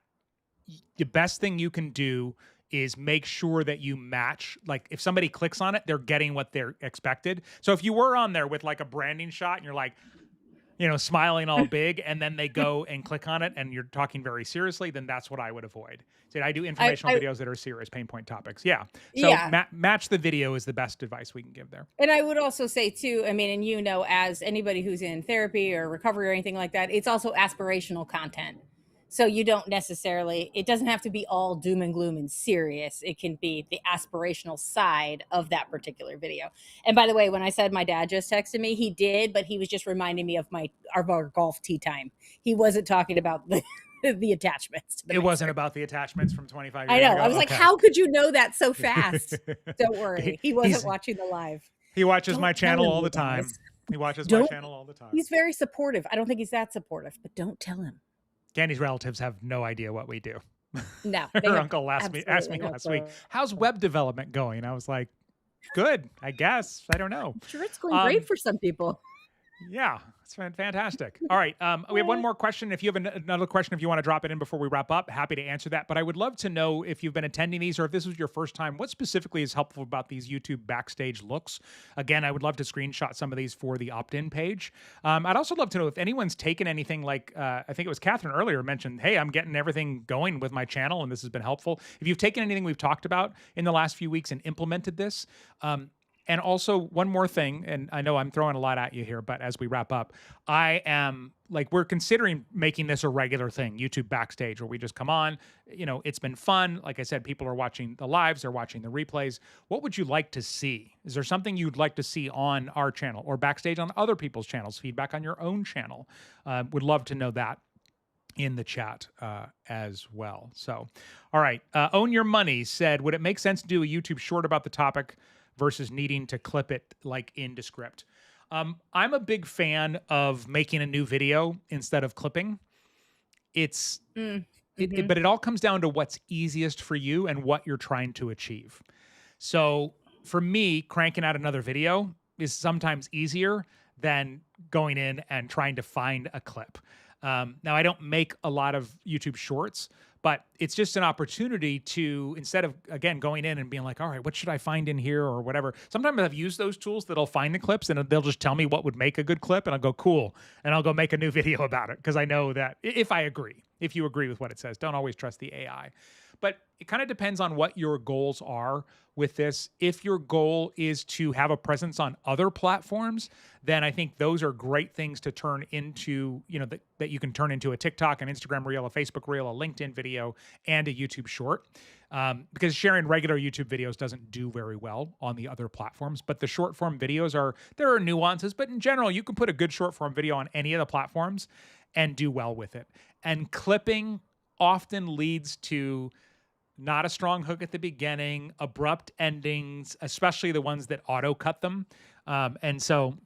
the best thing you can do is make sure that you match, like if somebody clicks on it, they're getting what they're expected. So if you were on there with like a branding shot and you're like, smiling all big, and then they go and click on it and you're talking very seriously, then that's what I would avoid. So I do informational videos that are serious pain point topics. Yeah. So match the video is the best advice we can give there. And I would also say too, I mean, and as anybody who's in therapy or recovery or anything like that, it's also aspirational content. So you don't necessarily, it doesn't have to be all doom and gloom and serious. It can be the aspirational side of that particular video. And by the way, when I said my dad just texted me, he did, but he was just reminding me of our golf tee time. He wasn't talking about the attachments. It wasn't about the attachments from 25 years ago. I know. Ago. I was like, how could you know that so fast? Don't worry. He wasn't watching the live. He watches my channel all the time. He watches my channel all the time. He's very supportive. I don't think he's that supportive, but don't tell him. Candy's relatives have no idea what we do. No. Her uncle asked me last week, how's web development going? I was like, good, I guess. I don't know. I'm sure it's going great for some people. Yeah, it's fantastic. All right. We have one more question. If you have another question, if you want to drop it in before we wrap up, happy to answer that. But I would love to know if you've been attending these or if this was your first time, what specifically is helpful about these YouTube backstage looks? Again, I would love to screenshot some of these for the opt-in page. I'd also love to know if anyone's taken anything like, I think it was Catherine earlier mentioned, hey, I'm getting everything going with my channel and this has been helpful. If you've taken anything we've talked about in the last few weeks and implemented this, and also one more thing, and I know I'm throwing a lot at you here, but as we wrap up, we're considering making this a regular thing, YouTube Backstage, where we just come on, it's been fun. Like I said, people are watching the lives, they're watching the replays. What would you like to see? Is there something you'd like to see on our channel or Backstage on other people's channels, feedback on your own channel? Would love to know that in the chat as well. So, all right. Own Your Money said, would it make sense to do a YouTube short about the topic versus needing to clip it like in Descript? I'm a big fan of making a new video instead of clipping. But it all comes down to what's easiest for you and what you're trying to achieve. So for me, cranking out another video is sometimes easier than going in and trying to find a clip. Now, I don't make a lot of YouTube shorts, But it's just an opportunity to, instead of, again, going in and being like, all right, what should I find in here or whatever. Sometimes I've used those tools that'll find the clips and they'll just tell me what would make a good clip. And I'll go, cool. And I'll go make a new video about it. Because I know that if you agree with what it says, don't always trust the AI. But it kind of depends on what your goals are with this. If your goal is to have a presence on other platforms, then I think those are great things to turn into, that you can turn into a TikTok, an Instagram reel, a Facebook reel, a LinkedIn video, and a YouTube short. Because sharing regular YouTube videos doesn't do very well on the other platforms. But the short form videos there are nuances, but in general, you can put a good short form video on any of the platforms and do well with it. And clipping often leads to not a strong hook at the beginning, abrupt endings, especially the ones that auto cut them. And so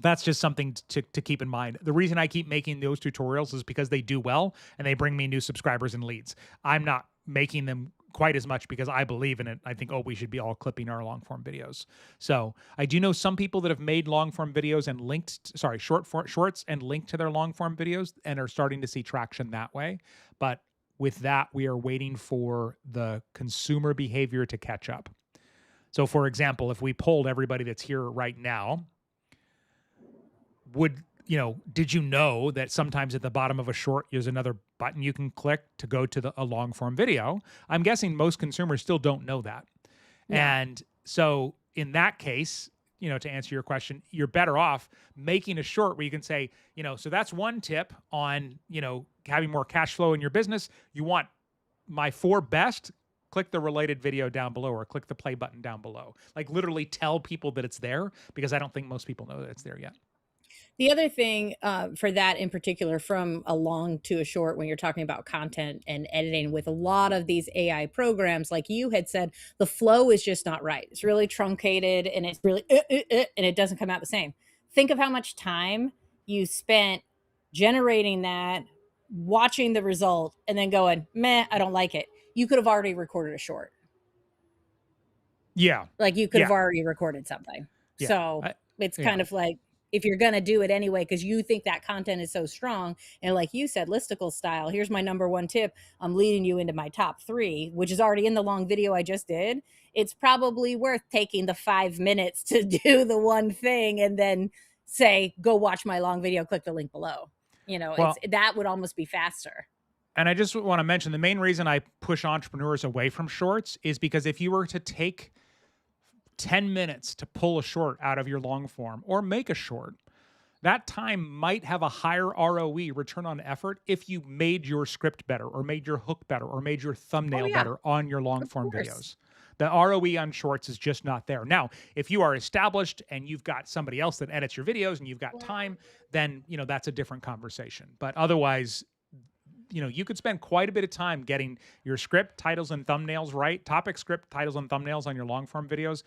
that's just something to keep in mind. The reason I keep making those tutorials is because they do well and they bring me new subscribers and leads. I'm not making them quite as much because I believe in it. I think, we should be all clipping our long form videos. So I do know some people that have made long form videos and shorts and linked to their long form videos and are starting to see traction that way. But with that, we are waiting for the consumer behavior to catch up. So for example, if we polled everybody that's here right now, did you know that sometimes at the bottom of a short, there's another button you can click to go to a long form video? I'm guessing most consumers still don't know that. Yeah. And so in that case, to answer your question, you're better off making a short where you can say, so that's one tip on, having more cash flow in your business. You want my 4 best, click the related video down below or click the play button down below. Like literally tell people that it's there, because I don't think most people know that it's there yet. The other thing for that in particular, from a long to a short, when you're talking about content and editing with a lot of these AI programs, like you had said, the flow is just not right. It's really truncated and it's really, and it doesn't come out the same. Think of how much time you spent generating that, watching the result, and then going, meh, I don't like it. You could have already recorded a short. Yeah. Like you could have already recorded something. Yeah. So it's kind of like, if you're going to do it anyway, because you think that content is so strong, and like you said, listicle style, here's my number 1 tip. I'm leading you into my top 3, which is already in the long video I just did. It's probably worth taking the 5 minutes to do the one thing and then say, go watch my long video, click the link below. That would almost be faster. And I just want to mention, the main reason I push entrepreneurs away from shorts is because if you were to take 10 minutes to pull a short out of your long form or make a short, that time might have a higher ROE, return on effort, if you made your script better or made your hook better or made your thumbnail better on your long form videos. The ROE on shorts is just not there. Now, if you are established and you've got somebody else that edits your videos and you've got time, then, that's a different conversation. But otherwise, you could spend quite a bit of time getting your script, titles, and thumbnails right, topic, script, titles, and thumbnails on your long form videos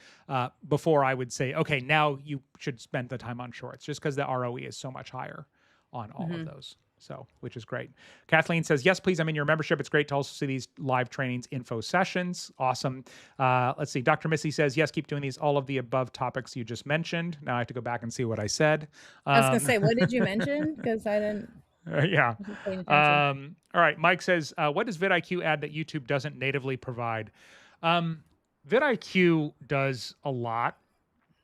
before I would say, okay, now you should spend the time on shorts, just because the ROE is so much higher on all of those. So, which is great. Kathleen says, yes, please. I'm in your membership. It's great to also see these live trainings, info sessions. Awesome. Let's see. Dr. Missy says, yes, keep doing these. All of the above topics you just mentioned. Now I have to go back and see what I said. I was going to say, what did you mention? Because I didn't. Yeah. All right. Mike says, what does vidIQ add that YouTube doesn't natively provide? vidIQ does a lot.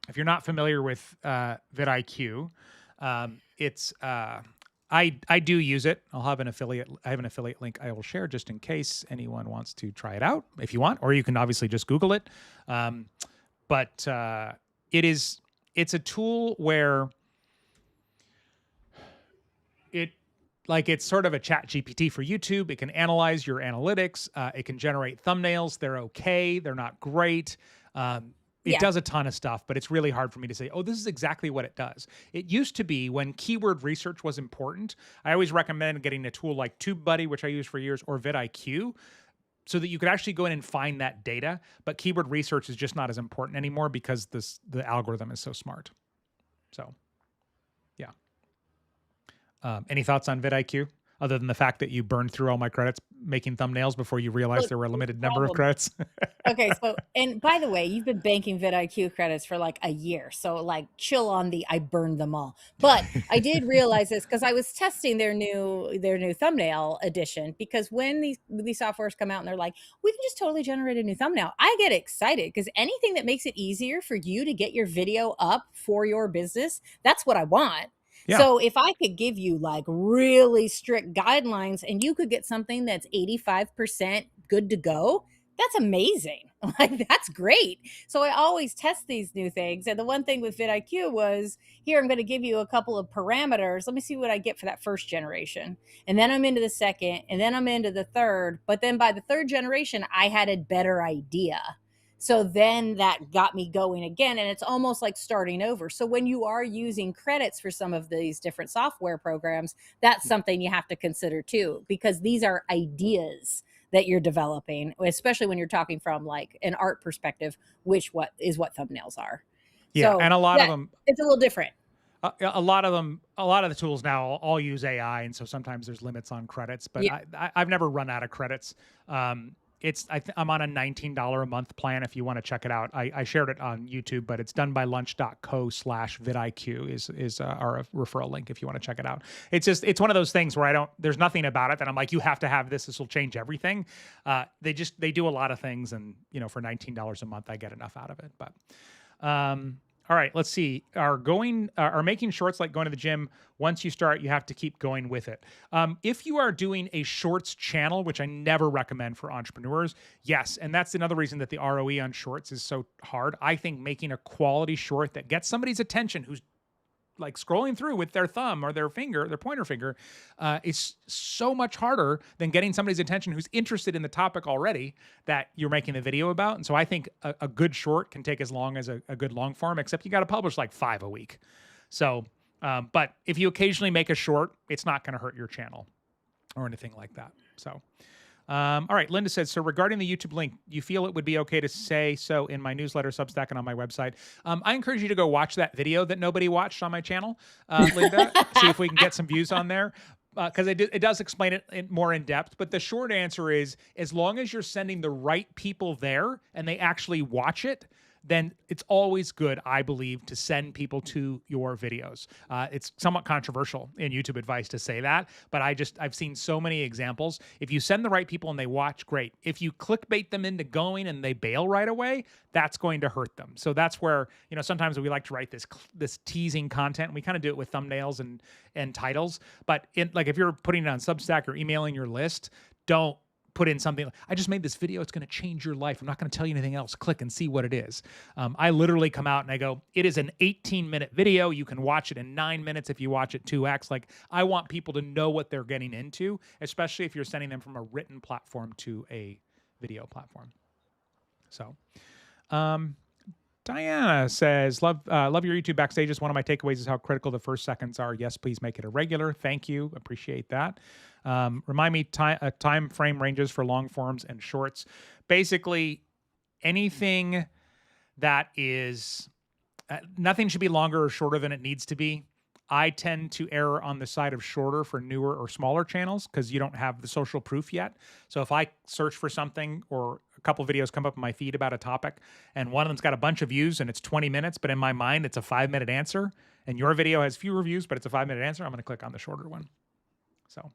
If you're not familiar with vidIQ, it's I do use it. I have an affiliate link I will share just in case anyone wants to try it out if you want, or you can obviously just Google it. But it's a tool where it's sort of a chat GPT for YouTube. It can analyze your analytics. It can generate thumbnails. They're okay. They're not great. It does a ton of stuff, but it's really hard for me to say, oh, this is exactly what it does. It used to be when keyword research was important. I always recommend getting a tool like TubeBuddy, which I used for years, or vidIQ, so that you could actually go in and find that data. But keyword research is just not as important anymore because the algorithm is so smart. So, yeah. Any thoughts on vidIQ other than the fact that you burned through all my credits making thumbnails before you realized Look, there were a here's the limited number of problem. credits? Okay, so and by the way, you've been banking vidIQ credits for like a year, so like chill on the I burned them all. But I did realize this because I was testing their new thumbnail edition, because when these softwares come out and they're like, we can just totally generate a new thumbnail, I get excited because anything that makes it easier for you to get your video up for your business, that's what I want. Yeah. So if I could give you like really strict guidelines and you could get something that's 85% good to go, that's amazing. Like, that's great. So I always test these new things. And the one thing with vidIQ was, here, I'm going to give you a couple of parameters. Let me see what I get for that first generation. And then I'm into the second, and then I'm into the third. But then by the third generation, I had a better idea. So then that got me going again. And it's almost like starting over. So when you are using credits for some of these different software programs, that's something you have to consider too, because these are ideas that you're developing, especially when you're talking from like an art perspective, which what thumbnails are. Yeah. So, And a lot of them, it's a little different. a lot of the tools now all use AI. And so sometimes there's limits on credits, but Yeah. I've never run out of credits. I'm on a $19 a month plan. If you want to check it out, I shared it on YouTube, but it's done by lunch.co/vidIQ is our referral link if you want to check it out. It's one of those things where there's nothing about it that I'm like, you have to have this. This will change everything. They do a lot of things, and for $19 a month, I get enough out of it. But all right, let's see. Are making shorts like going to the gym? Once you start, you have to keep going with it. If you are doing a shorts channel, which I never recommend for entrepreneurs, yes, and that's another reason that the ROE on shorts is so hard. I think making a quality short that gets somebody's attention, who's like scrolling through with their thumb or their pointer finger, is so much harder than getting somebody's attention who's interested in the topic already that you're making the video about. And so I think a good short can take as long as a good long form, except you got to publish like 5 a week. So, but if you occasionally make a short, it's not going to hurt your channel or anything like that. So, all right, Linda says, so regarding the YouTube link, you feel it would be okay to say so in my newsletter, Substack, and on my website? I encourage you to go watch that video that nobody watched on my channel, Linda, see if we can get some views on there, because it does explain it more in depth. But the short answer is, as long as you're sending the right people there and they actually watch it, then it's always good, I believe, to send people to your videos. It's somewhat controversial in YouTube advice to say that, but I've seen so many examples. If you send the right people and they watch, great. If you clickbait them into going and they bail right away, that's going to hurt them. So that's where, sometimes we like to write this teasing content. We kind of do it with thumbnails and titles, but if you're putting it on Substack or emailing your list, don't put in something like, I just made this video, it's going to change your life, I'm not going to tell you anything else, click and see what it is. I literally come out and I go, it is an 18-minute video, you can watch it in 9 minutes if you watch it 2x. Like, I want people to know what they're getting into, especially if you're sending them from a written platform to a video platform. So Diana says, love your YouTube Backstages. One of my takeaways is how critical the first seconds are. Yes, please make it a regular. Thank you. Appreciate that. Remind me time frame ranges for long forms and shorts. Basically, anything that is, nothing should be longer or shorter than it needs to be. I tend to err on the side of shorter for newer or smaller channels because you don't have the social proof yet. So if I search for something or a couple videos come up in my feed about a topic and one of them's got a bunch of views and it's 20 minutes, but in my mind it's a 5-minute answer, and your video has fewer views, but it's a 5-minute answer, I'm going to click on the shorter one. So,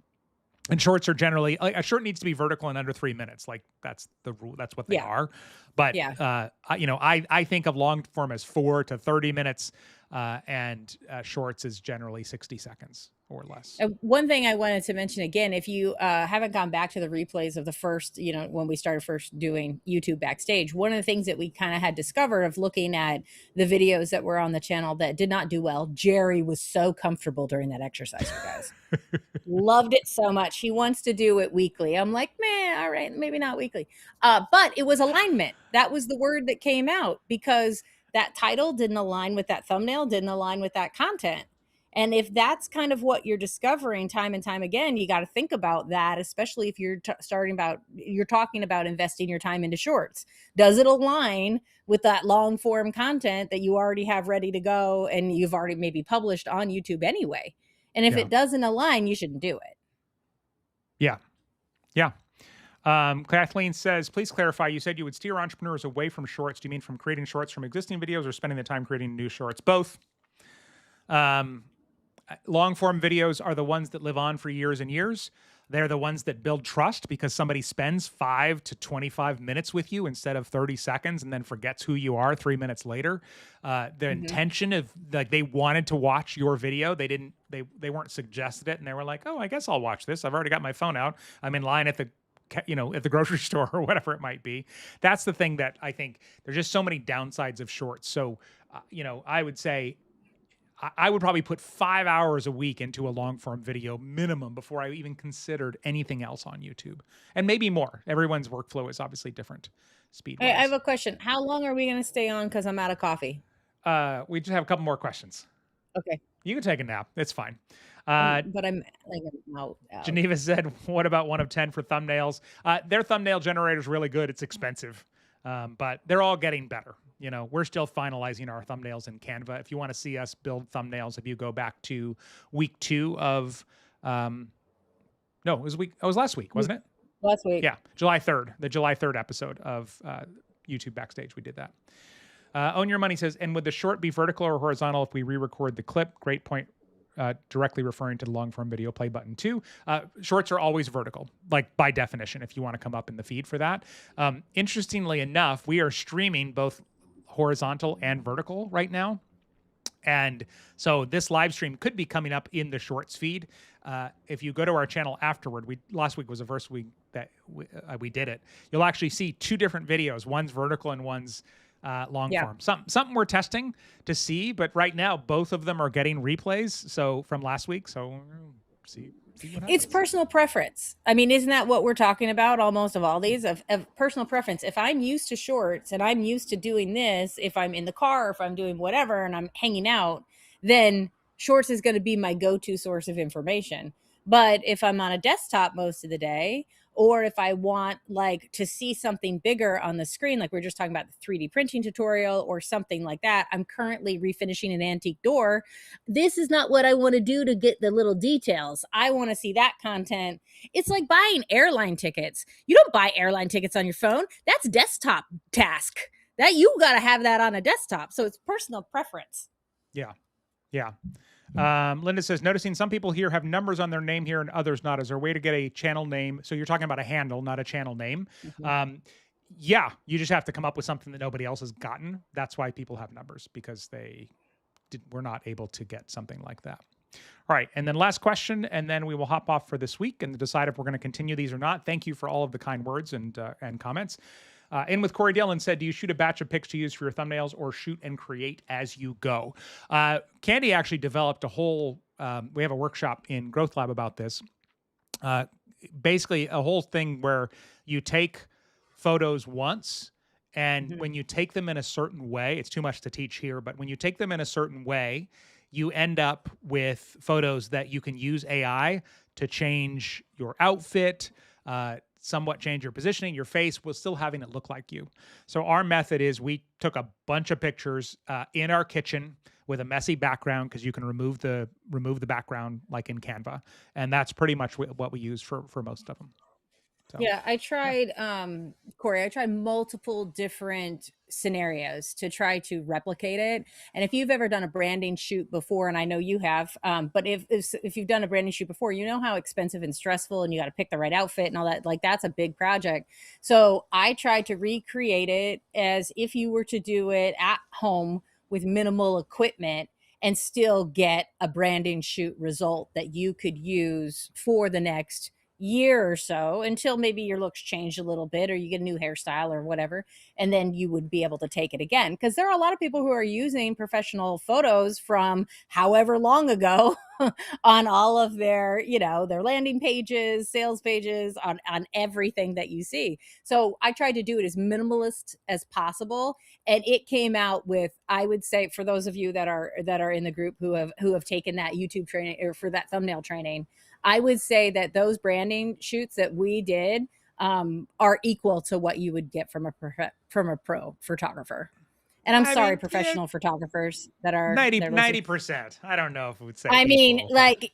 and shorts are generally, like, a short needs to be vertical in under 3 minutes. Like, that's the rule. That's what they are. But, I think of long form as 4 to 30 minutes and shorts is generally 60 seconds or less. One thing I wanted to mention again, if you haven't gone back to the replays of the first, when we started first doing YouTube Backstage, one of the things that we kind of had discovered of looking at the videos that were on the channel that did not do well, Jerry was so comfortable during that exercise, you guys. Loved it so much. He wants to do it weekly. I'm like, man, all right, maybe not weekly. But it was alignment. That was the word that came out, because that title didn't align with that thumbnail, didn't align with that content. And if that's kind of what you're discovering time and time again, you got to think about that, especially if you're talking about investing your time into shorts. Does it align with that long form content that you already have ready to go and you've already maybe published on YouTube anyway? And if it doesn't align, you shouldn't do it. Yeah. Kathleen says, please clarify. You said you would steer entrepreneurs away from shorts. Do you mean from creating shorts from existing videos or spending the time creating new shorts? Both. Long form videos are the ones that live on for years and years. They're the ones that build trust because somebody spends 5 to 25 minutes with you instead of 30 seconds and then forgets who you are 3 minutes later. The intention of like they wanted to watch your video. They weren't suggested it and they were like, oh, I guess I'll watch this. I've already got my phone out. I'm in line at the at the grocery store or whatever it might be. That's the thing that I think there's just so many downsides of shorts. So, I would say I would probably put 5 hours a week into a long form video minimum before I even considered anything else on YouTube, and maybe more. Everyone's workflow is obviously different. Speed. I have a question. How long are we going to stay on? Because I'm out of coffee. We just have a couple more questions. Okay. You can take a nap. It's fine. But I'm like out. Geneva said, what about 1 of 10 for thumbnails? Their thumbnail generator is really good. It's expensive, but they're all getting better. We're still finalizing our thumbnails in Canva. If you want to see us build thumbnails, if you go back to week 2 of, no, it was last week, wasn't it? Last week. Yeah, July 3rd, the July 3rd episode of YouTube Backstage. We did that. Own Your Money says, and would the short be vertical or horizontal if we re-record the clip? Great point. Directly referring to the long form video play button too. Shorts are always vertical, like by definition, if you want to come up in the feed for that. Interestingly enough, we are streaming both horizontal and vertical right now. And so this live stream could be coming up in the shorts feed. If you go to our channel afterward, last week was the first week that we did it. You'll actually see 2 different videos. One's vertical and one's long form. Something we're testing to see, but right now both of them are getting replays. So from last week, so see what happens. It's personal preference. I mean, isn't that what we're talking about? Almost of all these of personal preference. If I'm used to shorts and I'm used to doing this, if I'm in the car, if I'm doing whatever, and I'm hanging out, then shorts is going to be my go-to source of information. But if I'm on a desktop most of the day, or if I want like to see something bigger on the screen, like we are just talking about the 3D printing tutorial or something like that. I'm currently refinishing an antique door. This is not what I want to do to get the little details. I want to see that content. It's like buying airline tickets. You don't buy airline tickets on your phone. That's desktop task. That you got to have that on a desktop. So it's personal preference. Yeah. Yeah. Linda says, noticing some people here have numbers on their name here and others not. Is there a way to get a channel name? So you're talking about a handle, not a channel name. Yeah, you just have to come up with something that nobody else has gotten. That's why people have numbers, because were not able to get something like that. All right. And then last question, and then we will hop off for this week and decide if we're going to continue these or not. Thank you for all of the kind words and comments. In with Corey Dillon said, do you shoot a batch of pics to use for your thumbnails or shoot and create as you go? Candy actually developed a whole, we have a workshop in Growth Lab about this. Basically a whole thing where you take photos once, and when you take them in a certain way, it's too much to teach here, but when you take them in a certain way, you end up with photos that you can use AI to change your outfit, somewhat change your positioning, your face, while still having it look like you. So our method is we took a bunch of pictures in our kitchen with a messy background, because you can remove the background like in Canva, and that's pretty much what we use for most of them. So, yeah, I tried, Corey, I tried multiple different scenarios to try to replicate it. And if you've ever done a branding shoot before, and I know you have, but if you've done a branding shoot before, you know how expensive and stressful, and you got to pick the right outfit and all that. Like, that's a big project. So I tried to recreate it as if you were to do it at home with minimal equipment and still get a branding shoot result that you could use for the next year or so, until maybe your looks change a little bit or you get a new hairstyle or whatever, and then you would be able to take it again. Because there are a lot of people who are using professional photos from however long ago on all of their, their landing pages, sales pages, on everything that you see. So I tried to do it as minimalist as possible, and it came out with, I would say, for those of you that are in the group who have taken that YouTube training or for that thumbnail training, I would say that those branding shoots that we did are equal to what you would get from a pro photographer. And I'm sorry, professional photographers that are 90%. I don't know if we would say. I mean, like,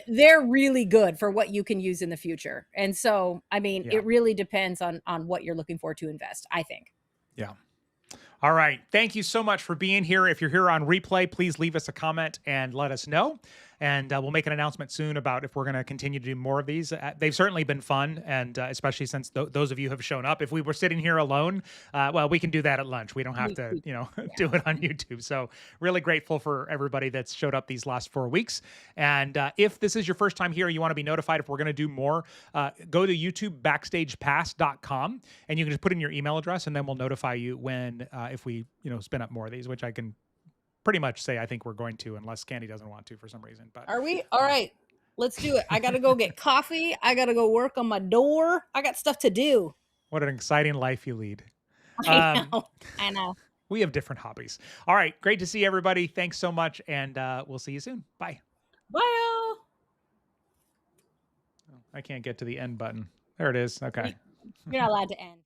they're really good for what you can use in the future. And so, I mean, Yeah. it really depends on what you're looking for to invest, I think. Yeah. All right. Thank you so much for being here. If you're here on replay, please leave us a comment and let us know. And we'll make an announcement soon about if we're going to continue to do more of these. They've certainly been fun, and especially since those of you have shown up. If we were sitting here alone, well, we can do that at lunch. We don't have to, Yeah. do it on YouTube. So really grateful for everybody that's showed up these last 4 weeks. And if this is your first time here, you want to be notified if we're going to do more, go to YouTubeBackstagePass.com, and you can just put in your email address, and then we'll notify you when if we spin up more of these, which I can pretty much say I think we're going to, unless Candy doesn't want to for some reason. But Are we? All right. Let's do it. I got to go get coffee. I got to go work on my door. I got stuff to do. What an exciting life you lead. I know. I know. We have different hobbies. All right. Great to see everybody. Thanks so much. And we'll see you soon. Bye. Bye. Oh, I can't get to the end button. There it is. Okay. You're not allowed to end.